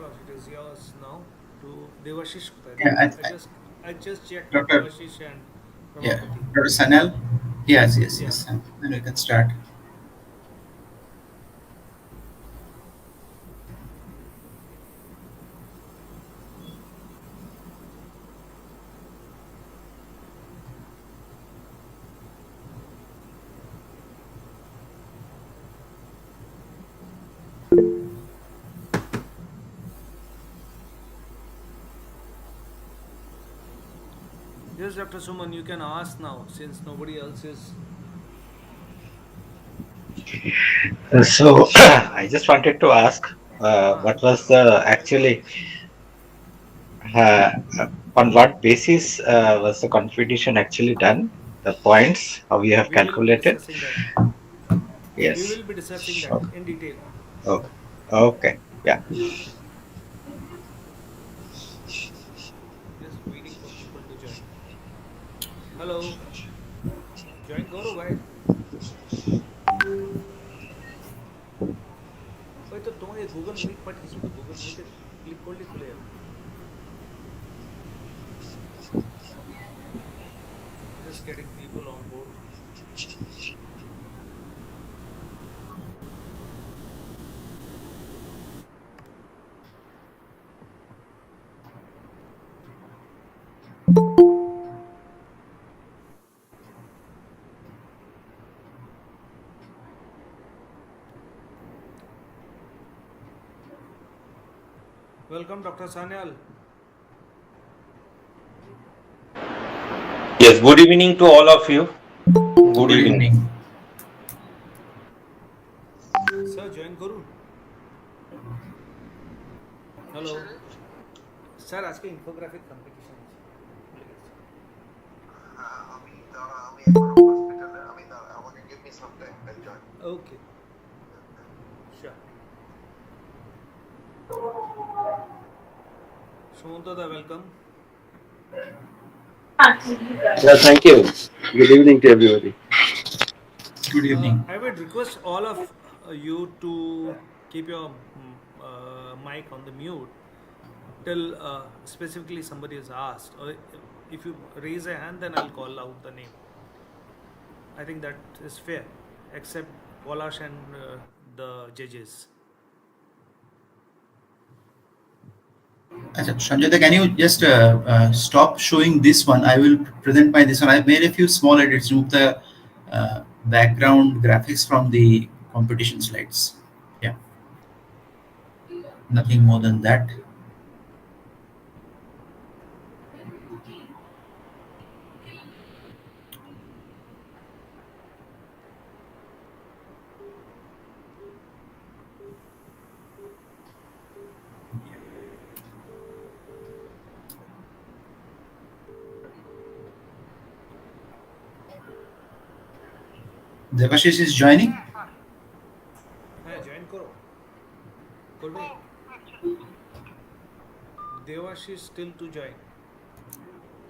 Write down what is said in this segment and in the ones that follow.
or it is yours now to Debashish. Yeah, I just checked with Dr. Debashish and Yeah, Ramapati. Dr. Sanyal. Yes, yes, Yeah. yes. Then we can start. Yes, Dr. Suman, you can ask now since nobody else is. So I just wanted to ask, what was the actually uh, on what basis was the competition actually done? The points, how you have We will be calculated? discussing that. We Yes. will be discussing that So, in detail. oh, okay. Yeah. Just waiting for people to join. Hello. Join Gaurav, भाई. ওই তো তোমার এই Google meet পাঠিয়েছো তো Google মিটে click করলে খুলে যাবে just getting people on board. Welcome, Dr. Sanyal. Yes, good evening to all of you. Good Good evening. evening. Sir, join করুন. Hello. স্যার আজকে ইনফোগ্রাফিক কম্পিটিশন আছে ভুলে গেছি আমি এখনো হসপিটালে আমাকে give me some time, I'll join. Okay sure Sumanta দা welcome Yeah, thank you. Good evening to everybody. Good evening. I would request all of you to keep your mic on the mute till specifically somebody is asked, or if you raise a hand then I'll call out the name. I think that is fair, except Palash and the judges. Sanjay, can you just stop showing this one? I will present my this one. I've made a few small edits, remove the background graphics from the competition slides. Yeah, nothing more than that. Debashish is joining. হ্যাঁ join করো করবে Debashish still to join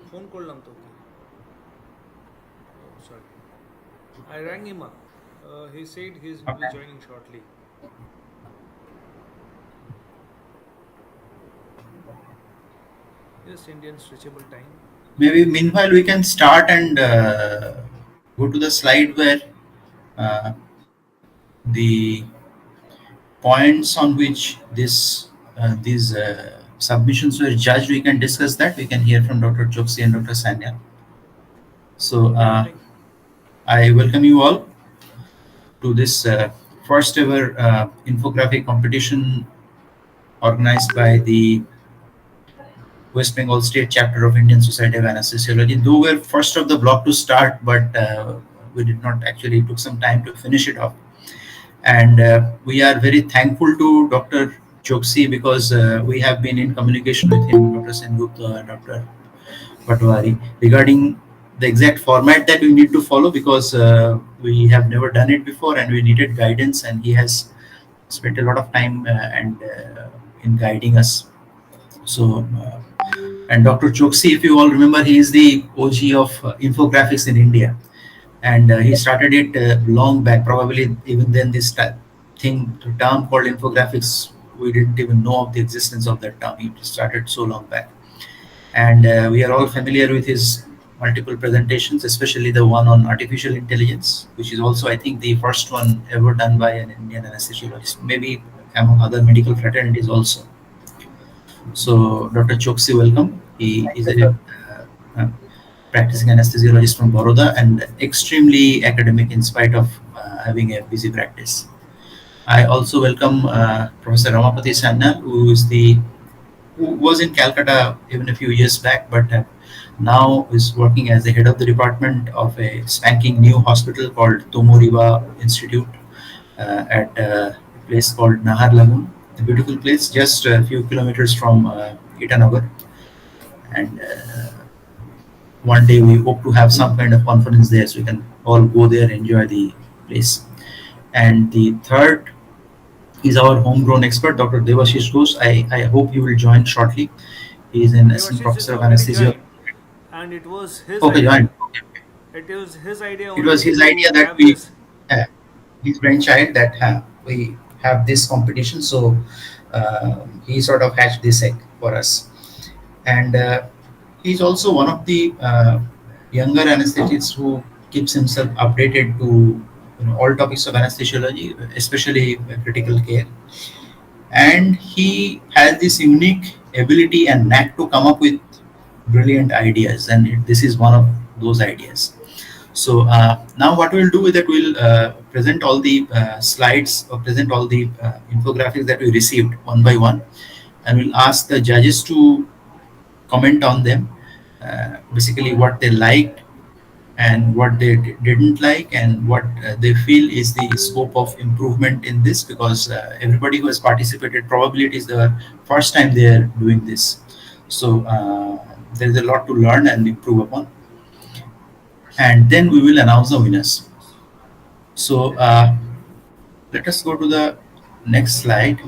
phone করলাম তোকে sorry I rang him up. He said he's will be Okay. joining shortly. Yes, Indian stretchable time. Maybe meanwhile we can start and go to the slide where uh, the points on which these submissions were judged. We can discuss that. We can hear from Dr. Choksi and Dr. Sanyal. So Yeah, thank I welcome you all to this first ever infographic competition organized by the West Bengal State Chapter of Indian Society of Anesthesiology. Though we're first of the block to start, but we did not actually took some time to finish it off. And we are very thankful to Dr. Choksi because we have been in communication with him, Dr. Sengupta and Dr. Patawari, regarding the exact format that we need to follow because we have never done it before and we needed guidance, and he has spent a lot of time and in guiding us. So, and Dr. Choksi, if you all remember, he is the OG of infographics in India, and he started it long back. Probably even then, this term called infographics we didn't even know of the existence of that term. He started so long back. And we are all familiar with his multiple presentations, especially the one on artificial intelligence, which is also, I think, the first one ever done by an Indian anesthesiologist, maybe among other medical fraternities also. So, Dr. Choksi, welcome. He is a practicing anesthesiologist from Baroda and extremely academic in spite of having a busy practice. I also welcome Professor Ramapati Sanyal, who was in Calcutta even a few years back, but now is working as the head of the department of a spanking new hospital called Tomoriba Institute at a place called Nahar Lagoon, a beautiful place just a few kilometers from Itanagar. And one day we hope to have some kind of conference there so we can all go there and enjoy the place. And the third is our homegrown expert, Dr. Debashish Ghosh. I hope he will join shortly. He is an assistant Devashish is professor of already anesthesia. joined, and it was his Okay, idea. join. Okay. It was his idea It was only his to idea that have we, this. his brainchild, that we have this competition. So he sort of hatched this egg for us. And he's also one of the younger anesthetists who keeps himself updated to all topics of anesthesiology, especially critical care. And he has this unique ability and knack to come up with brilliant ideas, and this is one of those ideas. So now what we'll do is that we'll present all the slides or present all the infographics that we received one by one, and we'll ask the judges to comment on them, basically what they liked and what they didn't like, and what they feel is the scope of improvement in this, because everybody who has participated, probably it is the first time they are doing this. So there is a lot to learn and improve upon, and then we will announce the winners. So let us go to the next slide.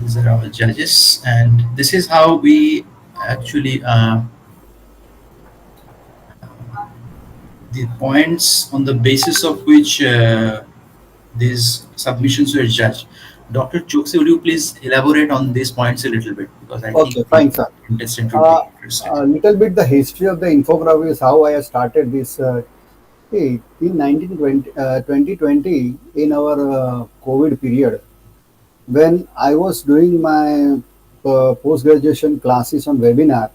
These are our judges, and this is how we actually the points on the basis of which these submissions were judged. Dr. Choksi, would you please elaborate on these points a little bit, because I Okay, think the fine, sir. contestant would be interested. A little bit the history of the infographic is how I have started this. In 2020, in our COVID period, when I was doing my post-graduation classes on webinar,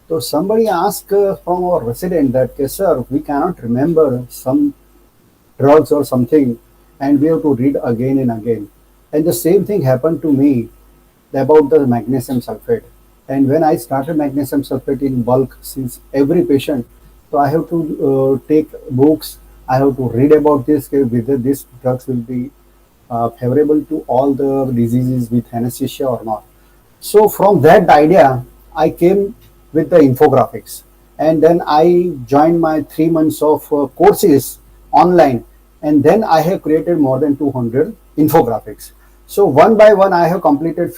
so somebody asked from our resident that, okay, sir, we cannot remember some drugs or something, and we have to read again and again. And the same thing happened to me about the magnesium sulfate. And when I started magnesium sulfate in bulk, since every patient, so I have to take books, I have to read about this, whether these drugs will be favorable to all the diseases with anesthesia or not. So from that idea, I came with the infographics, and then I joined my 3 months of courses online, and then I have created more than 200 infographics. So one by one, I have completed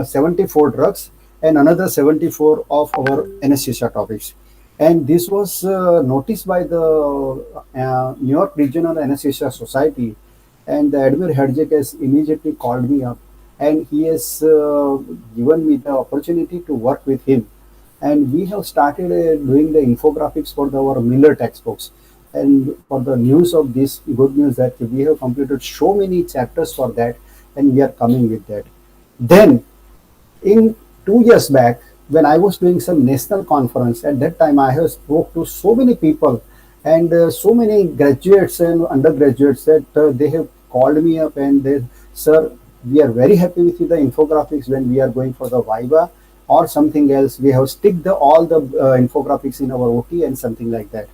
74 drugs and another 74 of our anesthesia topics. And this was noticed by the New York Regional Anesthesia Society, and the Admir Herjek has immediately called me up, and he has given me the opportunity to work with him. And we have started doing the infographics for our Miller textbooks. And for the news of this good news that we have completed so many chapters for that, and we are coming with that. Then in 2 years back, when I was doing some national conference, at that time I have spoke to so many people, and so many graduates and undergraduates that they have called me up and they, sir, we are very happy with the infographics when we are going for the Viva or something else. We have stick the all the infographics in our OT and something like that.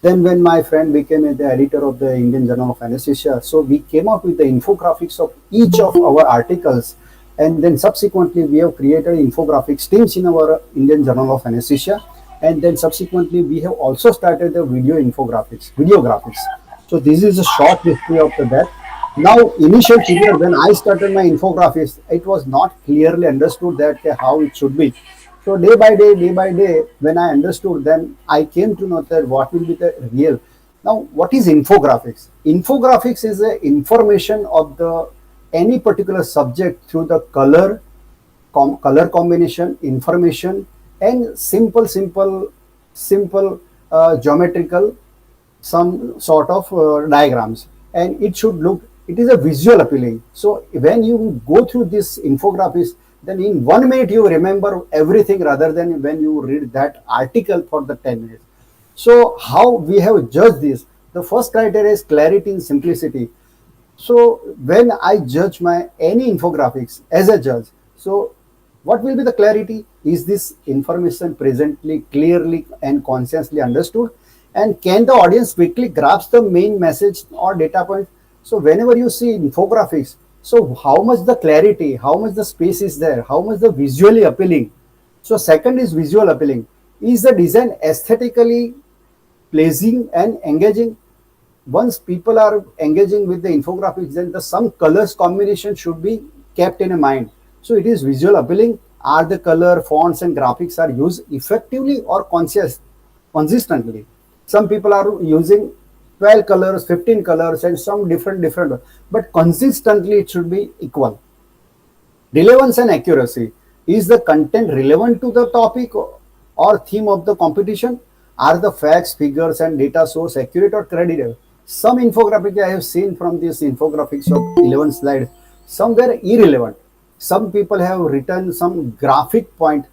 Then when my friend became the editor of the Indian Journal of Anesthesia, so we came up with the infographics of each of our articles, and then subsequently we have created infographics teams in our Indian Journal of Anesthesia, and then subsequently we have also started the videographics. So this is a short history of that. Now, initial period when I started my infographics, it was not clearly understood that how it should be. So day by day, when I understood, then I came to know that what will be the real. Now, what is infographics? Infographics is a information of the any particular subject through the color combination, information, and simple geometrical some sort of diagrams, and it should look, it is a visual appealing. So when you go through this infographics, then in 1 minute you remember everything rather than when you read that article for the 10 minutes. So how we have judged this? The first criteria is clarity and simplicity. So when I judge my any infographics as a judge, so what will be the clarity? Is this information presently clearly and consciously understood? And can the audience quickly grasp the main message or data point? So whenever you see infographics, so how much the clarity, how much the space is there, how much the visually appealing. So second is visual appealing. Is the design aesthetically pleasing and engaging? Once people are engaging with the infographics, then the some colors combination should be kept in mind. So it is visual appealing. Are the color, fonts, and graphics are used effectively or consistently? Some people are using 12 colors, 15 colors, and some different, but consistently it should be equal. Relevance and accuracy. Is the content relevant to the topic or theme of the competition? Are the facts, figures, and data source accurate or credible? Some infographics I have seen from these infographics of 11 slides, some were irrelevant. Some people have written some graphic point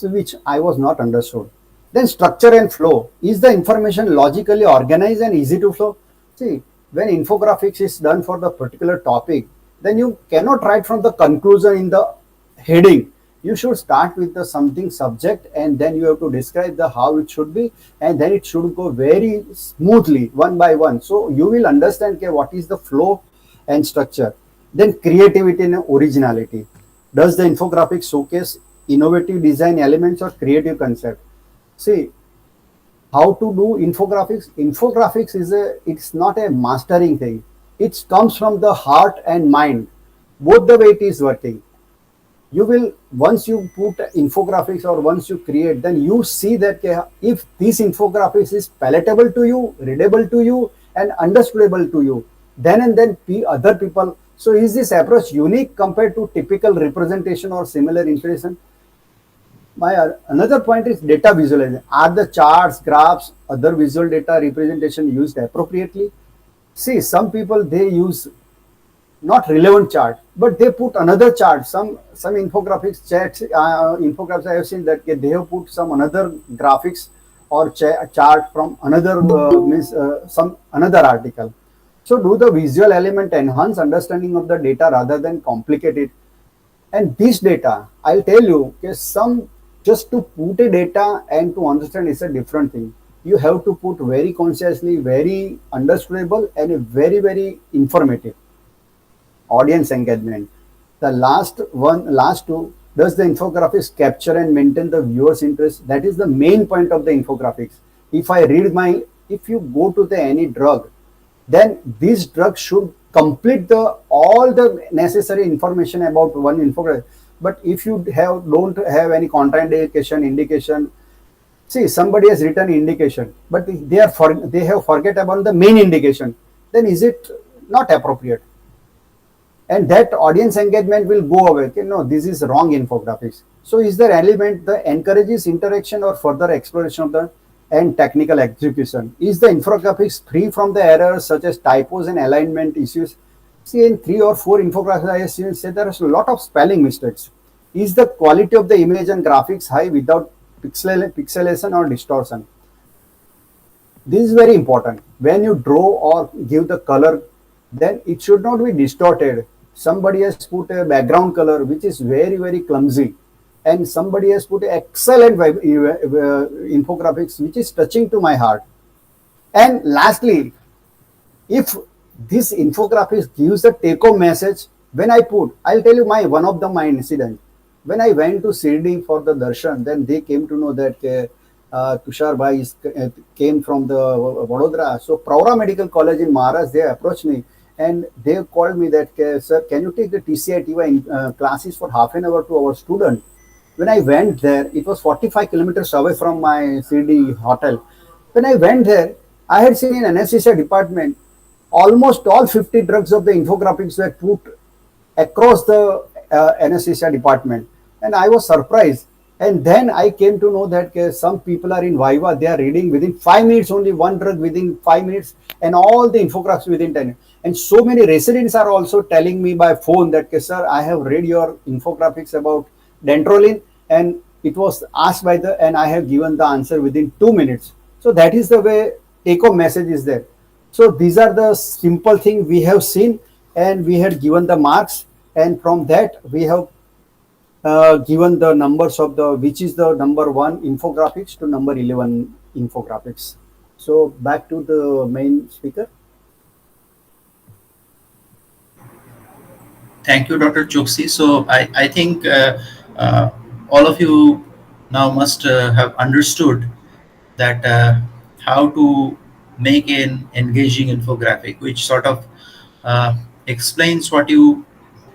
which I was not understood. Then structure and flow. Is the information logically organized and easy to flow? See, when infographics is done for the particular topic, then you cannot write from the conclusion in the heading. You should start with the something subject, and then you have to describe the how it should be, and then it should go very smoothly one by one. So you will understand okay, what is the flow and structure. Then creativity and originality. Does the infographic showcase innovative design elements or creative concept? See, how to do infographics? Infographics is it's not a mastering thing. It comes from the heart and mind. Both the way it is working. You will, once you put infographics or once you create, then you see that if this infographics is palatable to you, readable to you, and understandable to you, then and then other people. So is this approach unique compared to typical representation or similar information? My another point is data visualization. Are the charts, graphs, other visual data representation used appropriately? See, some people they use not relevant chart, but they put another chart. Some infographics chats, infographics I have seen that they have put some another graphics or chart from another some another article. So do the visual element enhance understanding of the data rather than complicate it? And this data, I'll tell you, okay, some just to put a data and to understand is a different thing. You have to put very consciously, very understandable, and very informative. Audience engagement. The last two, does the infographics capture and maintain the viewer's interest? That is the main point of the infographics. If you go to the any drug, then this drug should complete all the necessary information about one infographic. But if you don't have any contraindication, indication, see somebody has written indication, but they have forget about the main indication, then is it not appropriate? And that audience engagement will go away. Okay, no, this is wrong infographics. So is there element that encourages interaction or further exploration of the and technical execution? Is the infographics free from the errors such as typos and alignment issues? See, in 3 or 4 infographics I have seen, say there is a lot of spelling mistakes. Is the quality of the image and graphics high without pixelation or distortion? This is very important. When you draw or give the color, then it should not be distorted. Somebody has put a background color which is very clumsy, and somebody has put excellent infographics which is touching to my heart. And lastly, if this infographics gives a take-home message, I'll tell you one of my incident. When I went to Shirdi for the darshan, then they came to know that Tushar Bhai came from the Vadodara. So Praura Medical College in Maharashtra, they approached me and they called me that, sir, can you take the TCI-TY classes for half an hour to our student? When I went there, it was 45 kilometers away from my CD hotel. When I went there, I had seen in anesthesia department almost all 50 drugs of the infographics were put across the anesthesia department, and I was surprised. And then I came to know that some people are in Viva, they are reading within 5 minutes only one drug within 5 minutes, and all the infographics within 10. And so many residents are also telling me by phone that, sir, I have read your infographics about dentrolin, and it was asked by the, and I have given the answer within 2 minutes. So that is the way take home message is there. So these are the simple thing we have seen, and we had given the marks, and from that we have given the numbers of the which is the number 1 infographics to number 11 infographics. So back to the main speaker. Thank you, Dr. Choksi. So I think uh, all of you now must have understood that how to make an engaging infographic, which sort of explains what you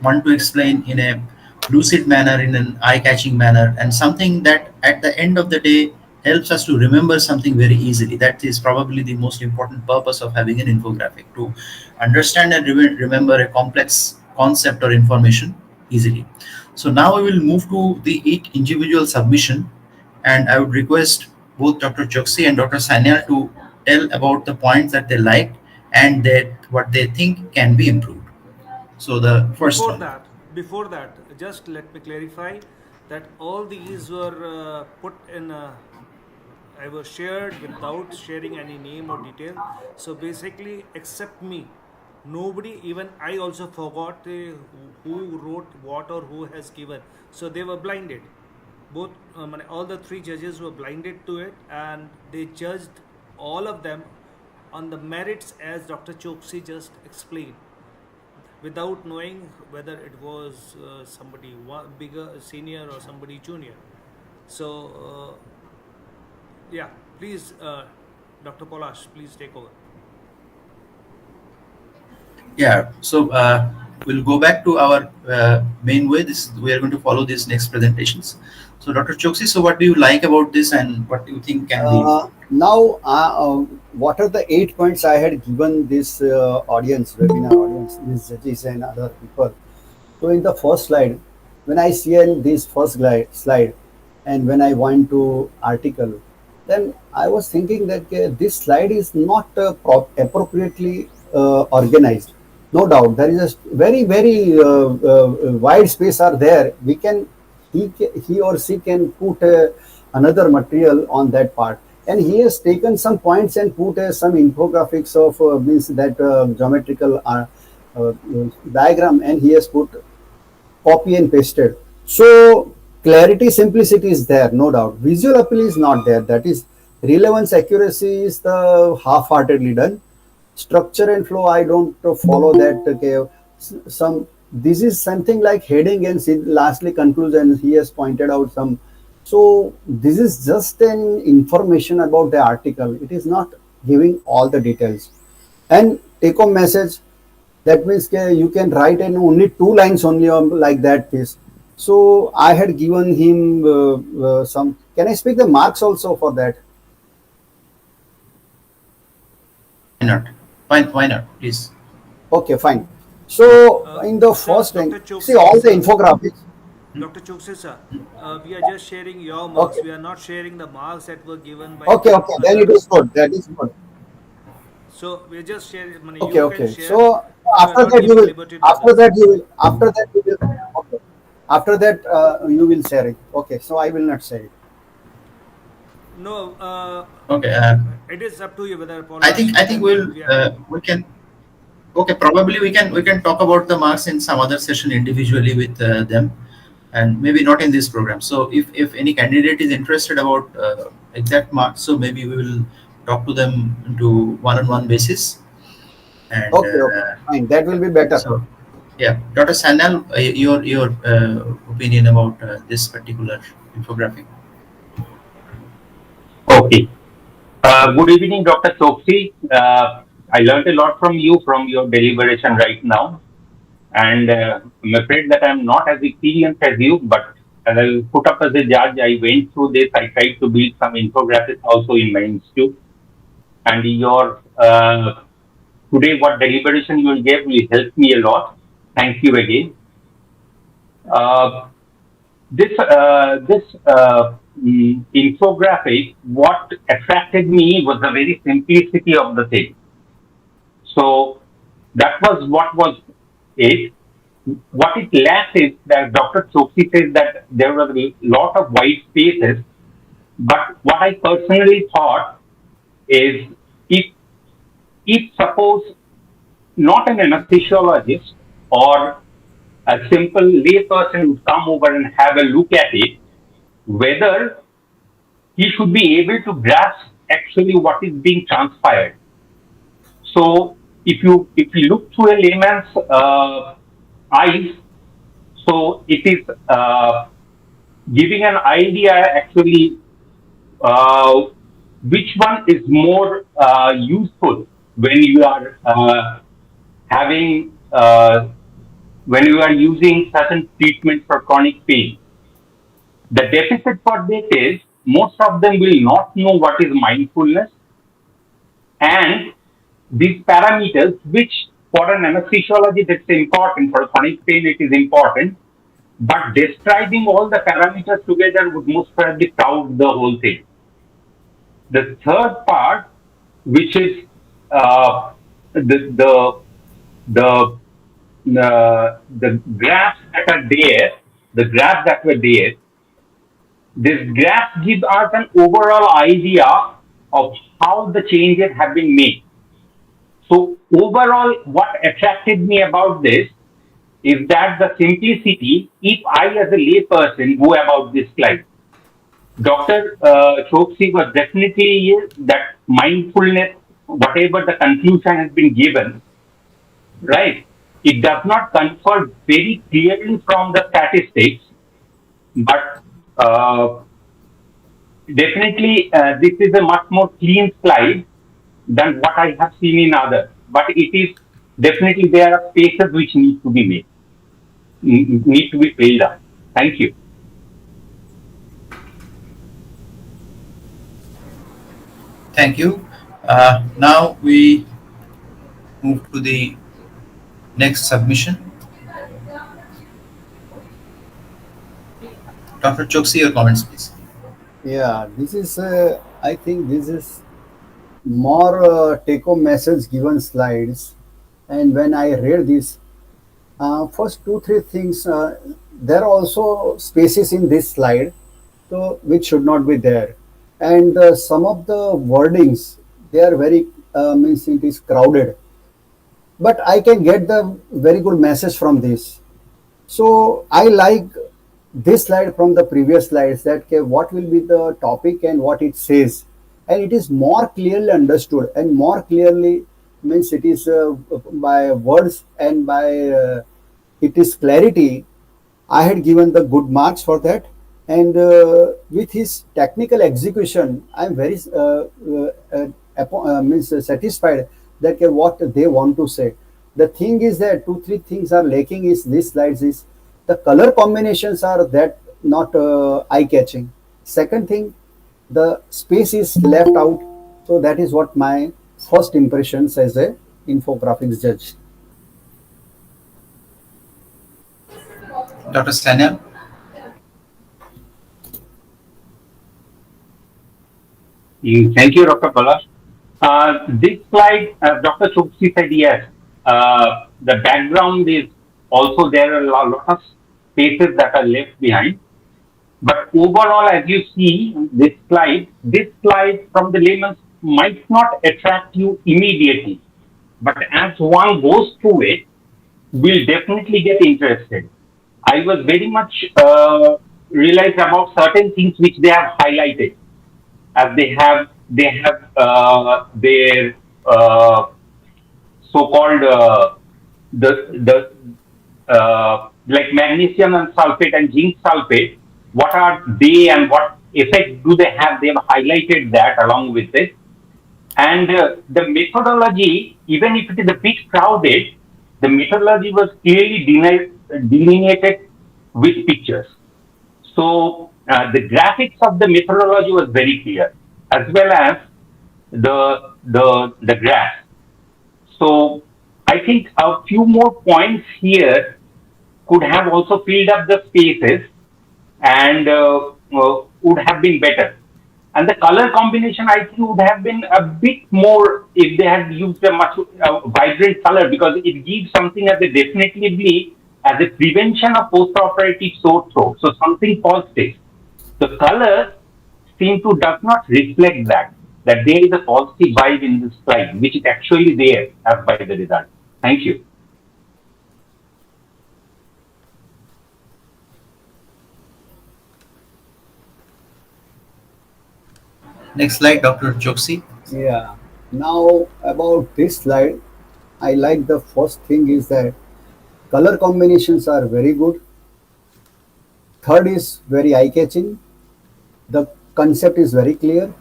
want to explain in a lucid manner, in an eye-catching manner, and something that at the end of the day helps us to remember something very easily. That is probably the most important purpose of having an infographic, to understand and remember a complex concept or information easily. So now we will move to the each individual submission, and I would request both Dr. Choksi and Dr. Sanyal to tell about the points that they liked and that what they think can be improved. So the first Before one. that, before that, just let me clarify that all these were put in. I was shared without sharing any name or detail. So basically, except me, nobody, even I also forgot who wrote what or who has given. So they were blinded. Both all the three judges were blinded to it, and they judged all of them on the merits as Dr. Choksi just explained, without knowing whether it was somebody bigger, senior, or somebody junior. So, yeah, please, Dr. Palash, please take over. Yeah, so we'll go back to our main way. This we are going to follow these next presentations. So, Dr. Choksi, so what do you like about this, and what do you think can be improved? Now, what are the 8 points I had given this audience, webinar audience, these judges and other people? So in the first slide, when I see this first slide, and when I went to article, then I was thinking that this slide is not appropriately organized. No doubt, there is a very wide space are there. We can he or she can put another material on that part, and he has taken some points and put some infographics of means that geometrical uh, diagram, and he has put copy and pasted. So clarity, simplicity is there, no doubt. Visual appeal is not there. That is, relevance, accuracy is the half-heartedly done. Structure and flow, I don't follow that. Okay, some this is something like heading and lastly conclusion. He has pointed out some. So this is just an information about the article. It is not giving all the details. And take home message, that means you can write in only 2 lines only like that piece. So I had given him some. Can I speak the marks also for that? Why not? Why not? Please. Okay, fine. So in the Sir, first thing, Dr. Choksi, see all the sir. infographics. Dr. Choksi, sir, we are just sharing your marks. Okay, We are not sharing the marks that were given by okay, the okay. Then it others. is good. That is good. So we are just sharing. I mean, Okay, you can okay. share. So We are after not that you giving will. liberty to After others. that you will. After that you will. Okay. After that you will share it. Okay. So I will not share it. No, Okay. it is up to you whether I Palash think you I think can. we can. Okay, probably we can talk about the marks in some other session individually with them, and maybe not in this program. So if any candidate is interested about exact marks, so maybe we will talk to them into one-on-one basis. And Okay, okay. Fine. That will be better. so yeah, Dr. Sanal, your opinion about this particular infographic. Okay. Good evening, Dr. Choksi. I learned a lot from you from your deliberation right now, and I'm afraid that I'm not as experienced as you, but and I'll put up as a judge. I went through this. I tried to build some infographics also in my institute. And your today, what deliberation you will give will help me a lot. Thank you again. Uh, this infographic, what attracted me was the very simplicity of the thing. So that was what was it. What it lacks is that Dr. Choksi says that there were a lot of white spaces. But what I personally thought is if if suppose not an anesthesiologist or a simple layperson would come over and have a look at it, whether he should be able to grasp actually what is being transpired. So if you look through a layman's eyes, so it is giving an idea actually uh, which one is more useful when you are having when you are using certain treatment for chronic pain. The deficit for that is most of them will not know what is mindfulness and these parameters, which for an anesthesiologist it's important, for chronic pain it is important, but describing all the parameters together would most probably crowd the whole thing. The third part, which is the the the the graphs that are there, the graphs that were there, this graph gives us an overall idea of how the changes have been made. So overall, what attracted me about this is that the simplicity, if I as a layperson go about this slide, Dr. Choksi was definitely that mindfulness, whatever the conclusion has been given, right? It does not confer very clearly from the statistics, but definitely this is a much more clean slide than what I have seen in others. But it is definitely there are spaces which need to be made, need to be filled up. Thank you. Thank you. Now we move to the next submission. Dr. Choksi, your comments, please. Yeah, this is, I think this is more take-home message given slides. And when I read this, first two, three things, there are also spaces in this slide, so which should not be there. And some of the wordings, they are very, means it is crowded. But I can get the very good message from this. So I like this slide from the previous slides that okay, what will be the topic and what it says, and it is more clearly understood and more clearly means it is by words and by it is clarity. I had given the good marks for that, and with his technical execution, I am very means satisfied that okay, what they want to say. The thing is that two three things are lacking is this slides is the color combinations are that not eye catching. Second thing, the space is left out, so that is what my first impressions as a infographics judge. Dr. Sanyal. Thank you, Dr. Palash. This slide, Dr. Choksi said yes. The background is also there are a lot of spaces that are left behind. But overall, as you see this slide from the layman might not attract you immediately. But as one goes through it, will definitely get interested. I was very much realized about certain things which they have highlighted, as they have their so-called the like magnesium and sulfate and zinc sulfate. What are they and what effect do they have? They have highlighted that along with it. And the methodology, even if it is a bit crowded, the methodology was clearly delineated with pictures. So the graphics of the methodology was very clear, as well as the graphs. So I think a few more points here could have also filled up the spaces and would have been better. And the color combination, I think, would have been a bit more if they had used a much vibrant color, because it gives something as a definitively as a prevention of post-operative sore throat. So something positive. The color seem to does not reflect that there is a positive vibe in this slide, which is actually there as by the result. Thank you. Next slide, Dr. Choksi. Yeah. Now about this slide, I like the first thing is that color combinations are very good. Third is very eye-catching. The concept is very clear,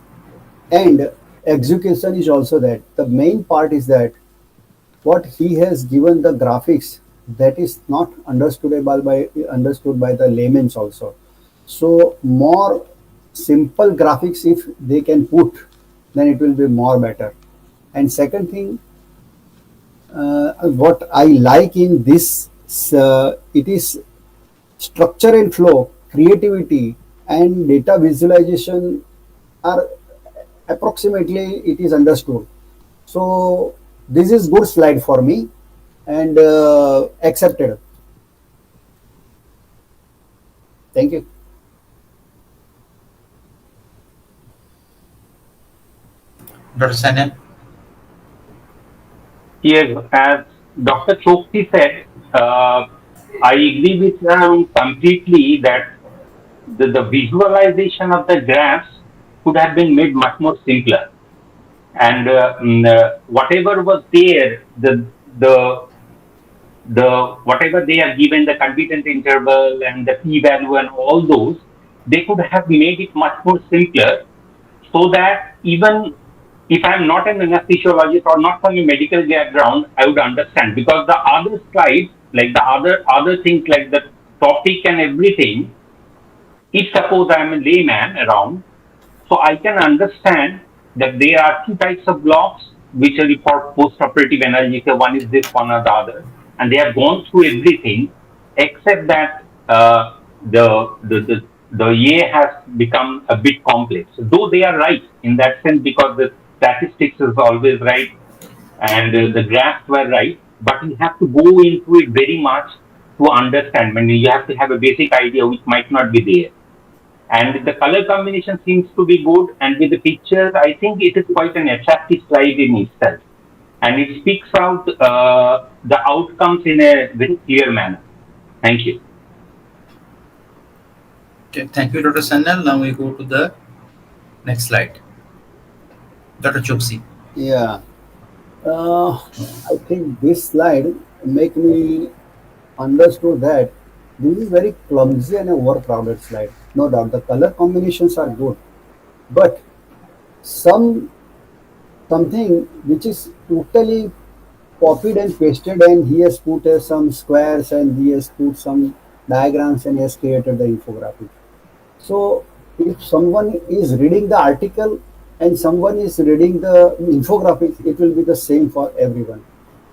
and execution is also that. The main part is that what he has given the graphics, that is not understood by the laymen's also. So more simple graphics if they can put, then it will be more better. And second thing, what I like in this, it is structure and flow, creativity, and data visualization are approximately it is understood. So this is good slide for me and accepted. Thank you. Dr. Sanyal. Yes, as Dr. Choksi said, I agree with him completely that the visualization of the graphs could have been made much more simpler. And whatever was there, the whatever they are given, the confidence interval and the p-value and all those, they could have made it much more simpler, so that even if I'm not an anesthesiologist or not from a medical background, I would understand, because the other slides, like the other things like the topic and everything, if suppose I'm a layman around, so I can understand that there are two types of blocks which are for post-operative analgesia. One is this, one or the other, and they have gone through everything except that the A has become a bit complex. Though they are right in that sense, because the statistics is always right and the graphs were right, but you have to go into it very much to understand. When you have to have a basic idea which might not be there, and the color combination seems to be good, and with the pictures I think it is quite an attractive slide in itself, and it speaks out the outcomes in a very clear manner. Thank you. Okay, thank you, Dr. Sanyal. Now we go to the next slide. Dr. Choksi. Yeah. I think this slide make me understood that this is very clumsy and overcrowded slide. No doubt the color combinations are good, but some something which is totally copied and pasted, and he has put some squares and he has put some diagrams and he has created the infographic. So if someone is reading the article and someone is reading the infographic, it will be the same for everyone.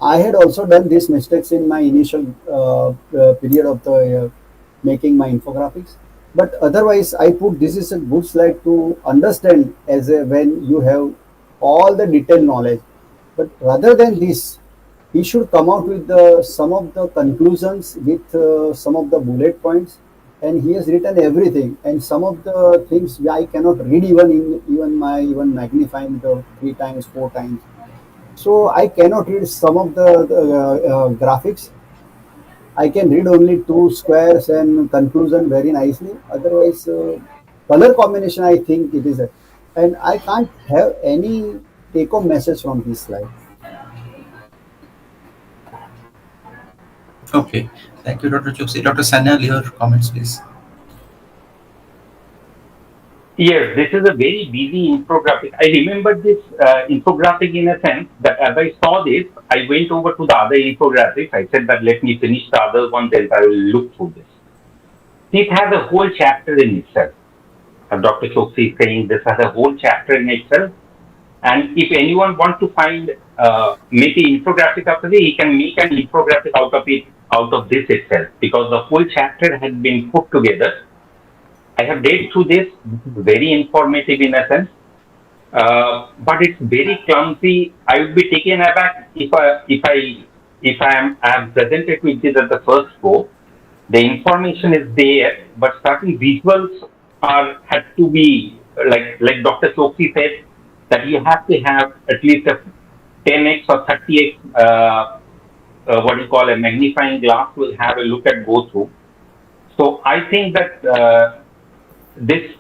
I had also done these mistakes in my initial period of the making my infographics. But otherwise, I put this is a good slide to understand as a, when you have all the detailed knowledge. But rather than this, he should come out with some of the conclusions with some of the bullet points, and he has written everything. And some of the things I cannot read even in even magnifying the 3 times, 4 times. So I cannot read some of the graphics. I can read only two squares and conclusion very nicely. Otherwise, color combination I think it is, and I can't have any take-home message from this slide. Okay, thank you, Dr. Choksi. Dr. Sanyal, your comments, please. Yes, this is a very busy infographic. I remember this infographic in a sense that as I saw this, I went over to the other infographics. I said that let me finish the other one, then I will look through this. This has a whole chapter in itself. Dr. Choksi is saying this has a whole chapter in itself. And if anyone wants to find, make an infographic out of it, he can make an infographic out of it, out of this itself, because the whole chapter has been put together. I have read through this. This is very informative in a sense, but it's very clumsy. I would be taken aback if I am presented with this at the first go. The information is there, but certain visuals are had to be like Dr. Choksi said, that you have to have at least a 10x or 30x what do you call a magnifying glass will have a look at go through. So I think that this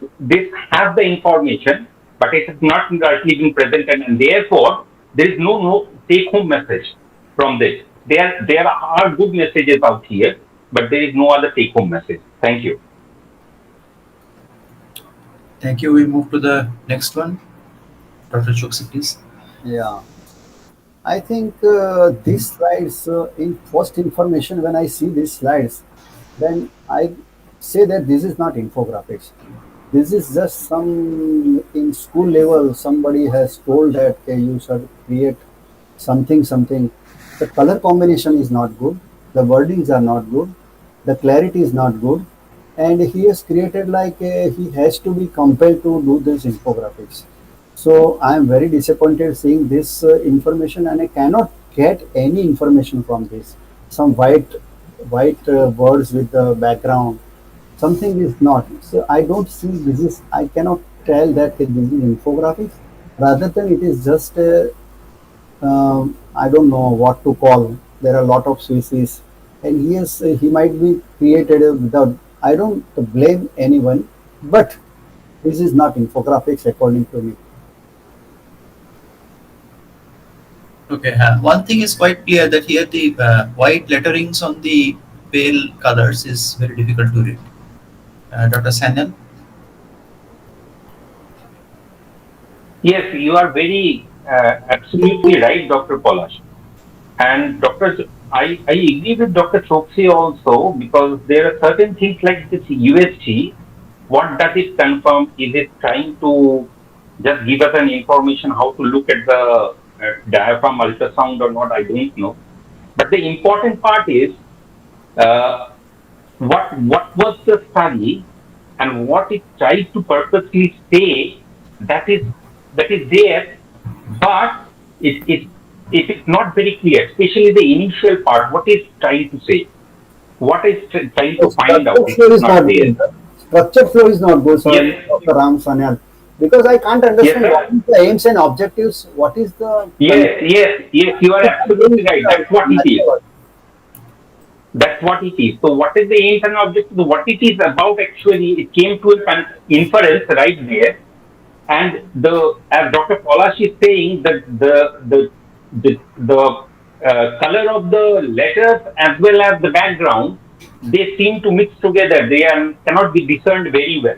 has the information, but it has not rightly been presented, and therefore there is no take home message from this. There are good messages out here, but there is no other take home message. Thank you. Thank you. We move to the next one. Dr. Choksi, please. Yeah, I think these slides, in first information, when I see these slides, then I say that this is not infographics. This is just some in school level, somebody has told that okay, you should create something. The color combination is not good, the wordings are not good, the clarity is not good, and he has created like he has to be compelled to do this infographics. So I am very disappointed seeing this information, and I cannot get any information from this. Some white words with the background. Something is not. So I don't see this is. I cannot tell that this is infographics. Rather than it is just I don't know what to call. There are a lot of species, and he might be created without. I don't blame anyone, but this is not infographics according to me. Okay. One thing is quite clear that here the white letterings on the pale colors is very difficult to read. Dr. Sanyal. Yes, you are very absolutely right, Dr. Palash. And I agree with Dr. Choksi also, because there are certain things like this USG. What does it confirm? Is it trying to just give us an information how to look at the diaphragm ultrasound or not? I don't know. But the important part is uh, what was the study and what it tried to purposely say, that is there, but it is not very clear, especially the initial part. What is trying to say? What is trying to find out? Structured It flow is is not not there. good. Structured flow is not good. Sorry, Yes, Dr. Ram Sanyal, because I can't yes, understand what sir. is the aims and objectives. What is the Yes. You are absolutely right. That's what it is. That's what it is. So, what is the aim and objective? What it is about actually, it came to an inference right there. And the as Dr. Palash is saying, that the color of the letters as well as the background, they seem to mix together. They cannot be discerned very well.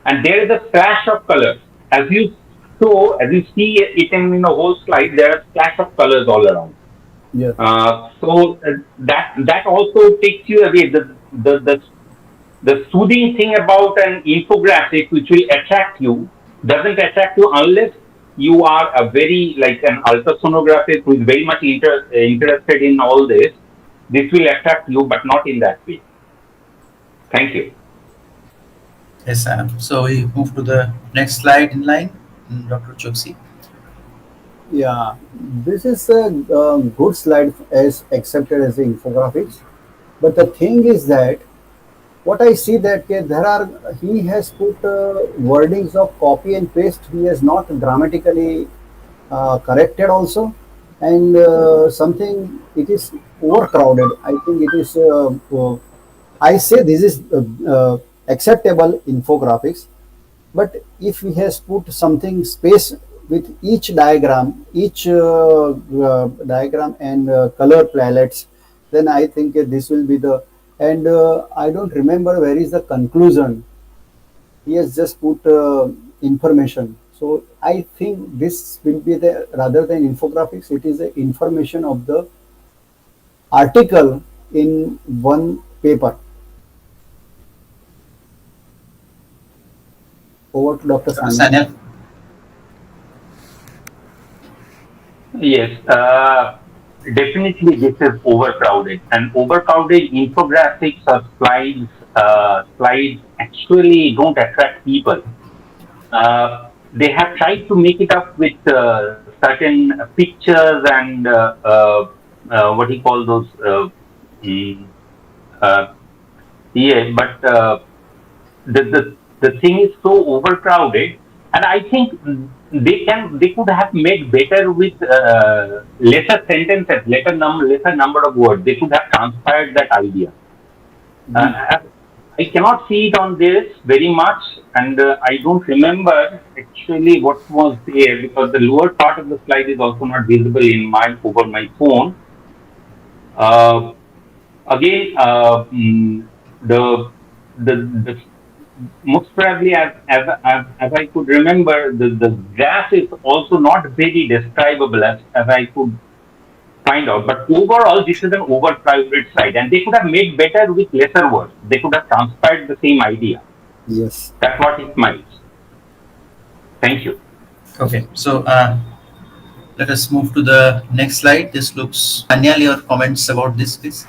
And there is a flash of colors. As you see it in the whole slide, there are flash of colors all around. yes, That also takes you away. The soothing thing about an infographic which will attract you doesn't attract you unless you are a very like an ultrasonographer who is very much interested in all this. This will attract you, but not in that way. Thank you. Yes, so we move to the next slide in line. Dr. Choksi. yeah. This is a good slide as accepted as the infographics. But the thing is that what I see that there are he has put wordings of copy and paste. He has not grammatically corrected also, and something it is overcrowded. I think it is. I say this is acceptable infographics, but if he has put something space with each diagram and color palettes, then I think this will be the. And I don't remember where is the conclusion. He has just put information. So I think this will be the rather than infographics, it is the information of the article in one paper. Over to Dr. Dr. Sanyal. Sanyal. Yes, definitely this is overcrowded, and overcrowded infographics or slides actually don't attract people. They have tried to make it up with certain pictures and what do you call those? Mm, uh, yeah, but the thing is so overcrowded, and I think they could have made better with lesser sentences, lesser number of words. They could have transpired that idea. Mm, Uh, I cannot see it on this very much, and I don't remember actually what was there because the lower part of the slide is also not visible in my over my phone. Uh, Again, the the most probably as I could remember, the graph is also not very describable as I could find out. But overall, this is an overcrowded slide, and they could have made better with lesser words. They could have transpired the same idea. yes. That's what it might. Thank you. Okay, so let us move to the next slide. This looks. Sanyal, your comments about this, please.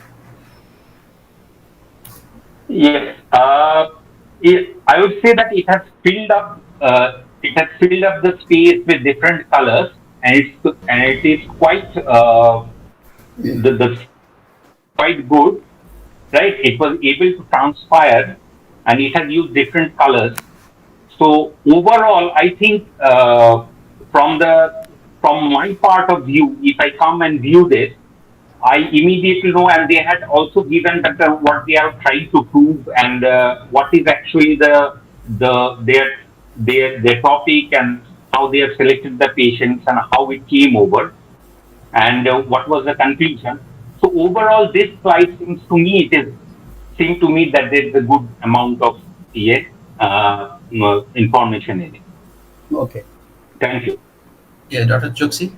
Yes, I would say that it has filled up. It has filled up the space with different colors, and it is quite the quite good, right? It was able to transpire, and it has used different colors. So overall, I think from the from my part of view, if I come and view this, I immediately know, and they had also given that what they are trying to prove and what is actually the their topic and how they have selected the patients and how it came over and what was the conclusion. So overall, this slide seems to me that there is a good amount of information in it. Okay. Thank you. Yeah, Dr. Choksi.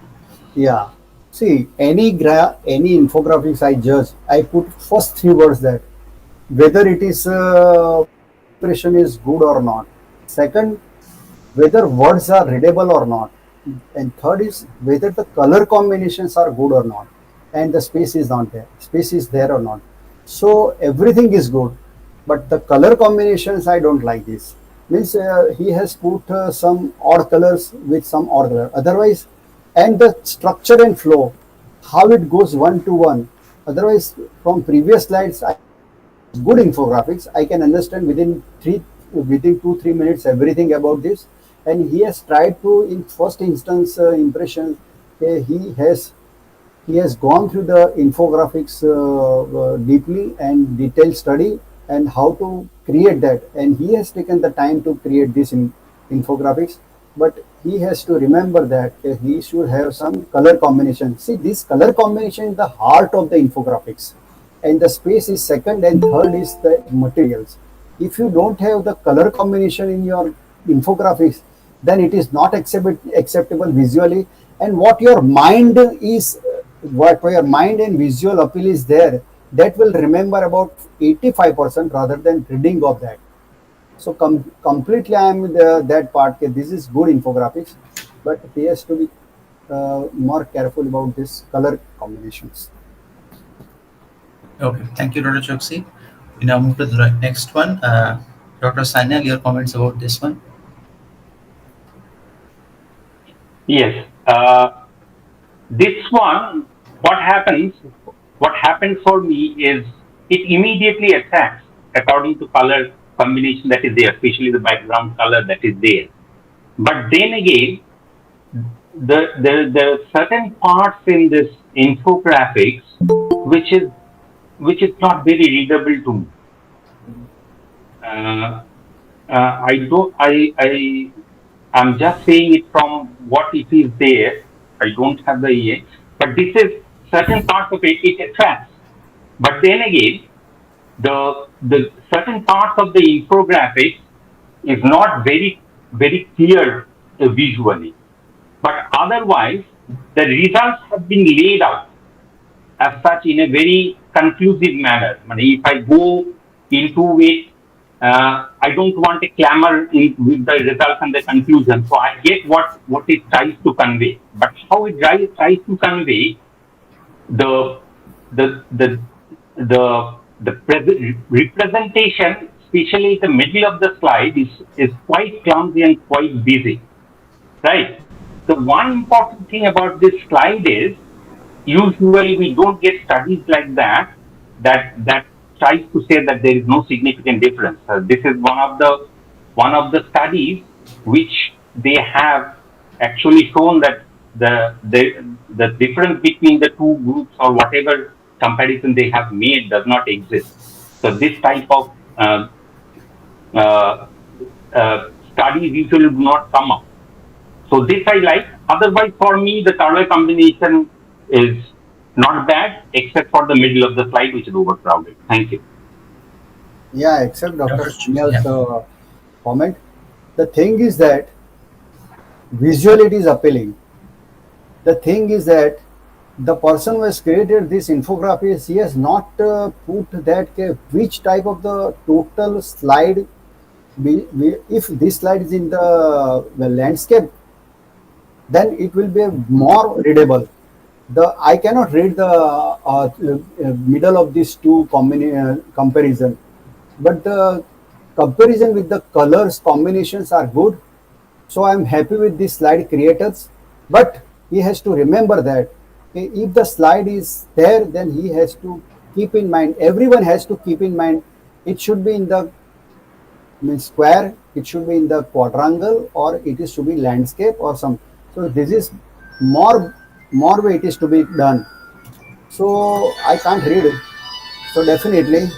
Yeah. See, any infographics I judge, I put first three words that whether it is impression is good or not. Second, whether words are readable or not. And third is whether the color combinations are good or not. And the space is not there. Space is there or not. So everything is good, but the color combinations I don't like this. Means he has put some odd colors with some odd color. Otherwise, and the structure and flow, how it goes one to one. Otherwise, from previous slides, good infographics. I can understand within 2 3 minutes everything about this, and he has tried to in first instance impression. He has gone through the infographics deeply and detailed study and how to create that, and he has taken the time to create this infographics. But he has to remember that he should have some color combination. See, this color combination is the heart of the infographics, and the space is second, and third is the materials. If you don't have the color combination in your infographics, then it is not acceptable visually. And what your mind is, what your mind and visual appeal is there, that will remember about 85% rather than reading of that. So completely I am that part. Okay, this is good infographics, but he has to be more careful about this color combinations. Okay, thank you, Dr. Choksi. We now move to the next one. Dr. Sanyal, your comments about this one. Yes. This one, what happens, what happened for me is it immediately attacks according to color combination that is there, especially the background color that is there. But then again, the certain parts in this infographics which is not very readable to me. Uh, I don't I'm just saying it from what it is there. I don't have the EA, but this is certain parts of it attracts. But then again, the certain parts of the infographics is not very clear visually. But otherwise, the results have been laid out as such in a very conclusive manner. I mean, if I go into it I don't want a clamor with the results and the conclusion. So I get what it tries to convey, but how it tries to convey the the the representation, especially the middle of the slide, is quite clumsy and quite busy, right? The one important thing about this slide is usually we don't get studies like that tries to say that there is no significant difference. This is one of the studies which they have actually shown that the difference between the two groups or whatever comparison they have made does not exist. So this type of uh, studies usually do not come up. So this I like. Otherwise, for me, the color combination is not bad, except for the middle of the slide, which is overcrowded. Thank you. Yeah, except Dr. Dr. Sanyal's Yeah. comment. The thing is that visually it is appealing. The thing is that the person who has created this infographics, he has not put that which type of the total slide. If this slide is in the landscape, then it will be more readable. I cannot read the middle of these two comparison, but the comparison with the colors combinations are good. So I'm happy with the slide creators, but he has to remember that if the slide is there, then he has to keep in mind. Everyone has to keep in mind. It should be in the square, it should be in the quadrangle, or it is to be landscape or some. So this is more way it is to be done. So I can't read it. So definitely,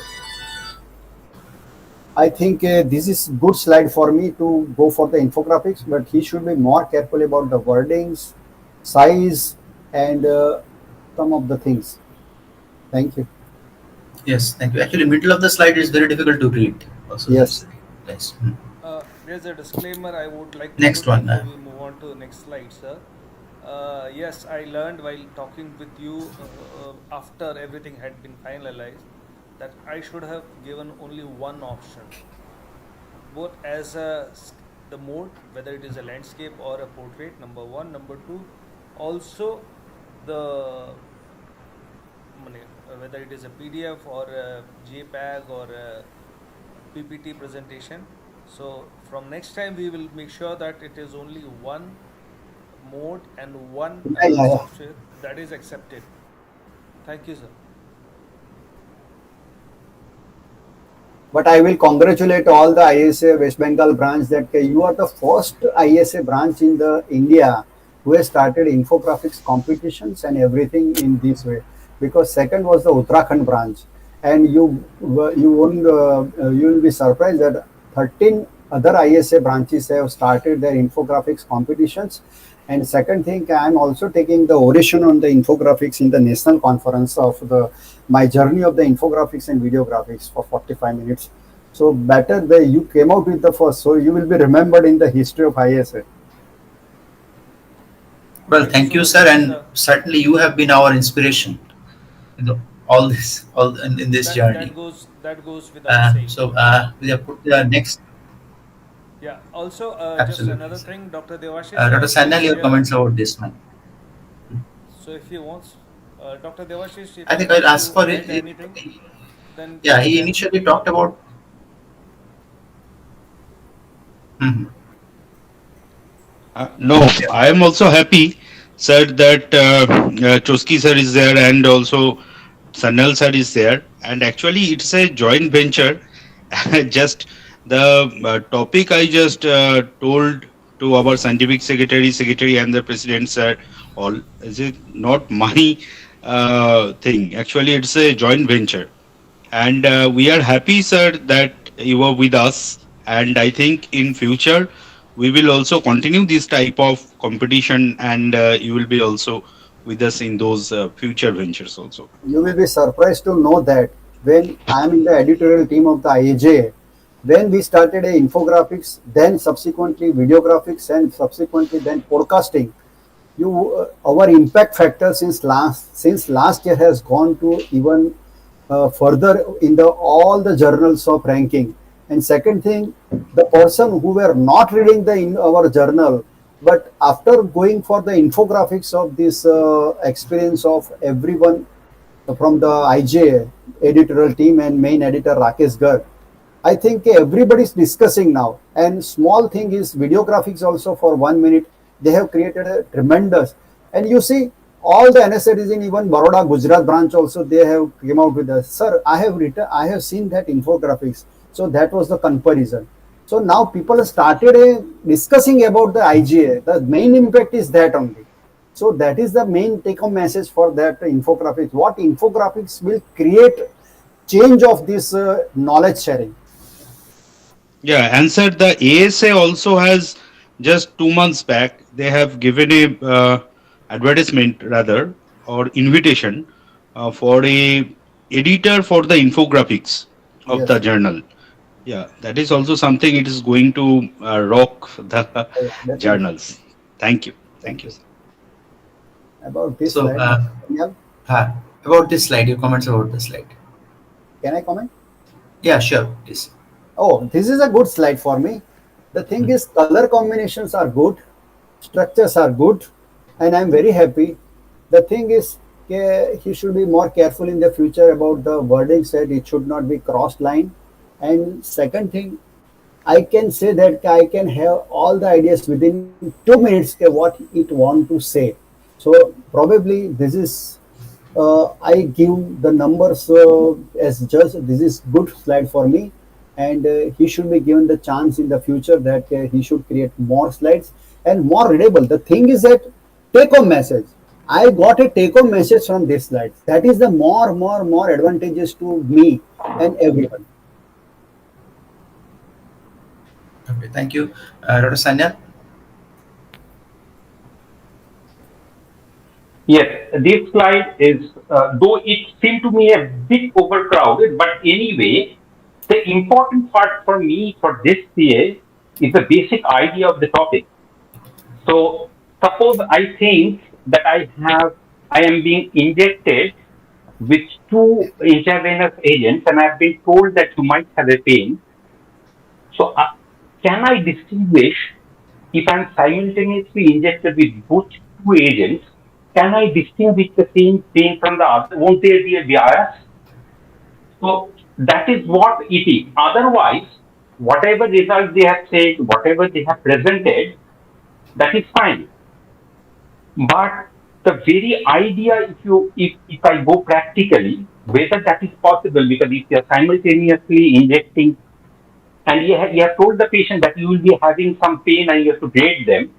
I think this is good slide for me to go for the infographics, but he should be more careful about the wordings, size, and some of the things. Thank you. Yes, thank you. Actually, middle of the slide is very difficult to read. Also, Yes. Nice. There's a disclaimer I would like to Next put one. before we move on to the next slide, sir. Yes, I learned while talking with you after everything had been finalized that I should have given only one option, both as the mode, whether it is a landscape or a portrait. Number one, number two, also the whether it is a PDF or a JPEG or a PPT presentation. So from next time we will make sure that it is only one mode and one Yeah, yeah, yeah. software that is accepted. Thank you, sir. But I will congratulate all the ISA West Bengal branch that you are the first ISA branch in the India who has started infographics competitions and everything in this way. Because second was the Uttarakhand branch, and you will be surprised that 13 other ISA branches have started their infographics competitions. And second thing, I am also taking the oration on the infographics in the national conference of the my journey of the infographics and videographics for 45 minutes. So better that you came out with the first, so you will be remembered in the history of ISA. Well, thank you, sir, and certainly you have been our inspiration. All this, all in this journey. That goes without saying. So we have put the next. Yeah. Also, just Absolutely. another thing, Dr. Debashish. Dr. Sanyal, your comments about this one. So if he wants, Dr. Debashish, if I think he I'll wants ask to for add it. anything, then Yeah, you he can. initially talked about. Mhm. No, I am also happy, sir, that Choski sir is there and also Sanal sir is there. And actually, it's a joint venture. Just the topic I just told to our scientific secretary, and the president sir, all is it not my thing. Actually, it's a joint venture. And we are happy, sir, that you are with us. And I think in future we will also continue this type of competition, and you will be also with us in those future ventures also. You will be surprised to know that when I am in the editorial team of the IAJ, when we started a infographics, then subsequently videographics, and subsequently then podcasting, our impact factor since last year has gone to even further in the all the journals of ranking. And second thing, the person who were not reading the in our journal, but after going for the infographics of this experience of everyone from the IJ editorial team and main editor Rakesh Garg, I think everybody is discussing now. And small thing is video graphics also for 1 minute. They have created a tremendous. And you see, all the NSAIDs in even Baroda, Gujarat branch also they have came out with us. Sir, I have seen that infographics. So that was the comparison. So now people have started discussing about the IGA. The main impact is that only. So that is the main take-home message for that infographics. What infographics will create change of this knowledge sharing. Yeah, and sir, the ASA also has just 2 months back, they have given a advertisement rather or invitation for a editor for the infographics of the Yes, journal. Yeah, that is also something it is going to rock the definitely. journals. Thank you. Thank Thank you, you. sir. About this So, slide, Daniel, about this slide, your comments about the slide. can I comment? Yeah, sure, please. Oh, this is a good slide for me. The thing is, color combinations are good, structures are good, and I'm very happy. The thing is, he should be more careful in the future about the wording said it should not be crossed line. And second thing, I can say that I can have all the ideas within 2 minutes what it want to say. So probably this is I give the numbers as just this is good slide for me, and he should be given the chance in the future that he should create more slides and more readable. The thing is that take home message. I got a take home message from this slide. That is the more advantages to me and everyone. Okay, thank you. Dr. Sanyal? Yes, this slide is, though it seemed to me a bit overcrowded, but anyway, the important part for me for this CA is the basic idea of the topic. So, suppose I think that I am being injected with two intravenous agents, and I've been told that you might have a pain. So, can I distinguish if I'm simultaneously injected with both two agents? Can I distinguish the same pain from the other? Won't there be a bias? So that is what it is. Otherwise, whatever results they have said, whatever they have presented, that is fine. But the very idea, if I go practically, whether that is possible, because if you are simultaneously injecting, and you have told the patient that you will be having some pain and you have to grade them.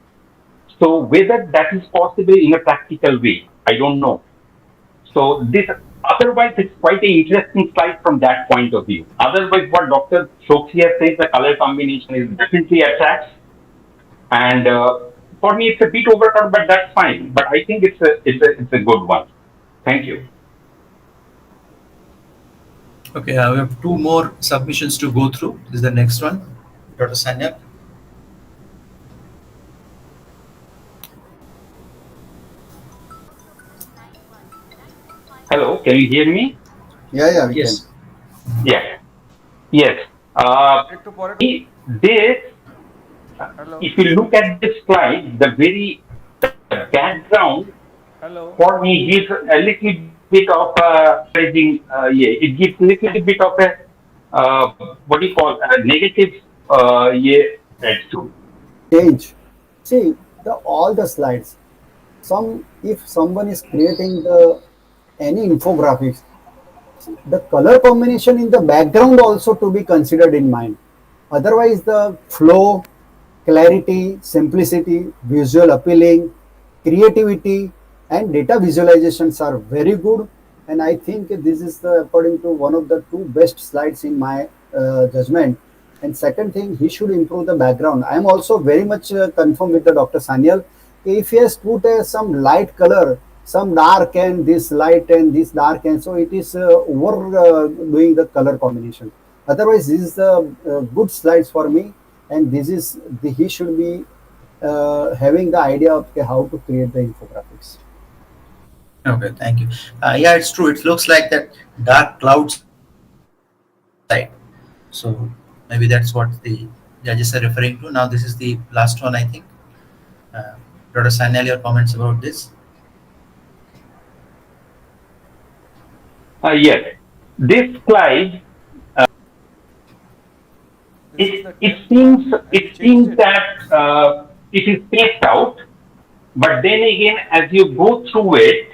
So whether that is possible in a practical way, I don't know. So this, otherwise, it's quite an interesting slide from that point of view. Otherwise, what Dr. Choksi has said, the color combination is definitely attracts, and for me, it's a bit overcut, but that's fine. But I think it's a good one. Thank you. Okay, we have two more submissions to go through. This is the next one. Dr. Sanyal? Hello, can you hear me? Yeah, we can. Yes. Yeah. Yes. This, if you look at this slide, the background for me gives a little bit of a it gives a little bit of a what do you call a negative yeah attitude. Change. See the all the slides. Some if someone is creating the any infographics, the color combination in the background also to be considered in mind. Otherwise, the flow, clarity, simplicity, visual appealing, creativity, and data visualizations are very good. And I think this is the according to one of the two best slides in my judgment. And second thing, he should improve the background. I am also very much confirmed with the Dr. Sanyal. If he has put some light color, some dark and this light and this dark, and so it is over doing the color combination. Otherwise, this is the good slides for me, and this is he should be having the idea of okay, how to create the infographics. Okay, thank you. Yeah, it's true. It looks like that dark cloud side. So, Maybe that's what the judges are referring to. Now, this is the last one, I think. Uh, Dr. Sanyal, your comments about this? Yes, this slide, This is the it 10th seems one. Have you it changed seems it? that it is spaced out, but then again, as you go through it,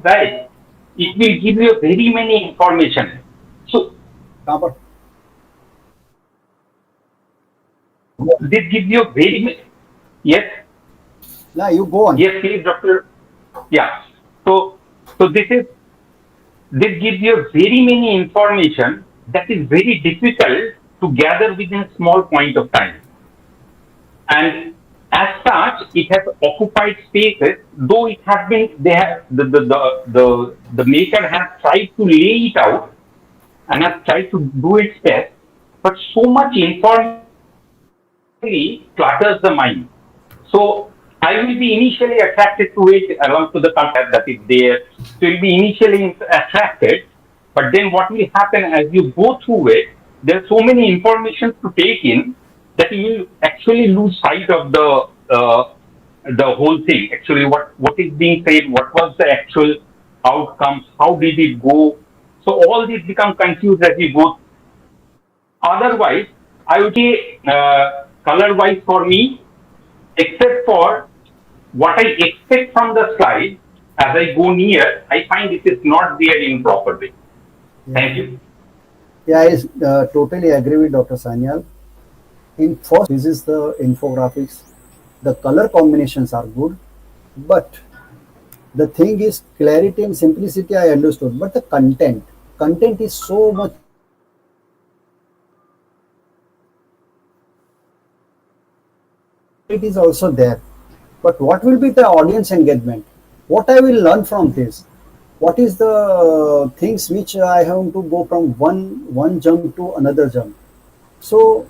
right, it will give you very many information. So कहाँ पर? this gives you very yes, Yeah, you go on. yes, please, Doctor. Yeah. So this gives you very many information that is very difficult to gather within a small point of time. And as such, it has occupied spaces, though it has been, they have, the maker has tried to lay it out and has tried to do its best, but so much information really clutters the mind. So I will be initially attracted to it along to the concept that is there. So you'll be initially attracted, but then what will happen as you go through it, there's so many information to take in that you will actually lose sight of the whole thing. Actually, what is being said, what was the actual outcomes, how did it go? So all these become confused as you go. Otherwise, I would say color-wise for me, except for what I expect from the slide, as I go near, I find it is not there in proper way. Yeah, Thank you. yeah, I totally agree with Dr. Sanyal. In first, this is the infographics. The color combinations are good, but the thing is clarity and simplicity. I understood, but the content is so much. It is also there, but what will be the audience engagement? What I will learn from this? What is the things which I have to go from one jump to another jump? So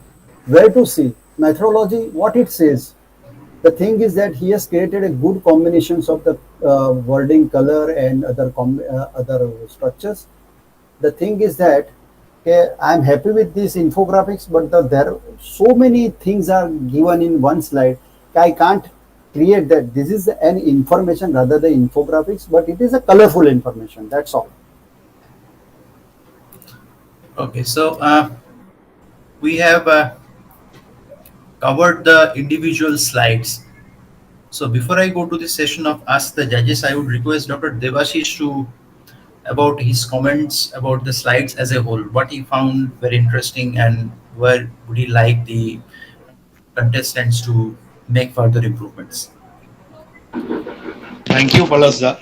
where to see methodology? What it says. The thing is that he has created a good combinations of the wording, color, and other structures. The thing is that okay, I'm happy with these infographics, but there so many things are given in one slide. I can't create that. This is an information rather than infographics, but it is a colorful information. That's all. Okay, so we have covered the individual slides. So before I go to the session of Ask the Judges, I would request Dr. Debashish to about his comments about the slides as a whole, what he found very interesting and where would he like the contestants to make further improvements. Thank you, Palasda.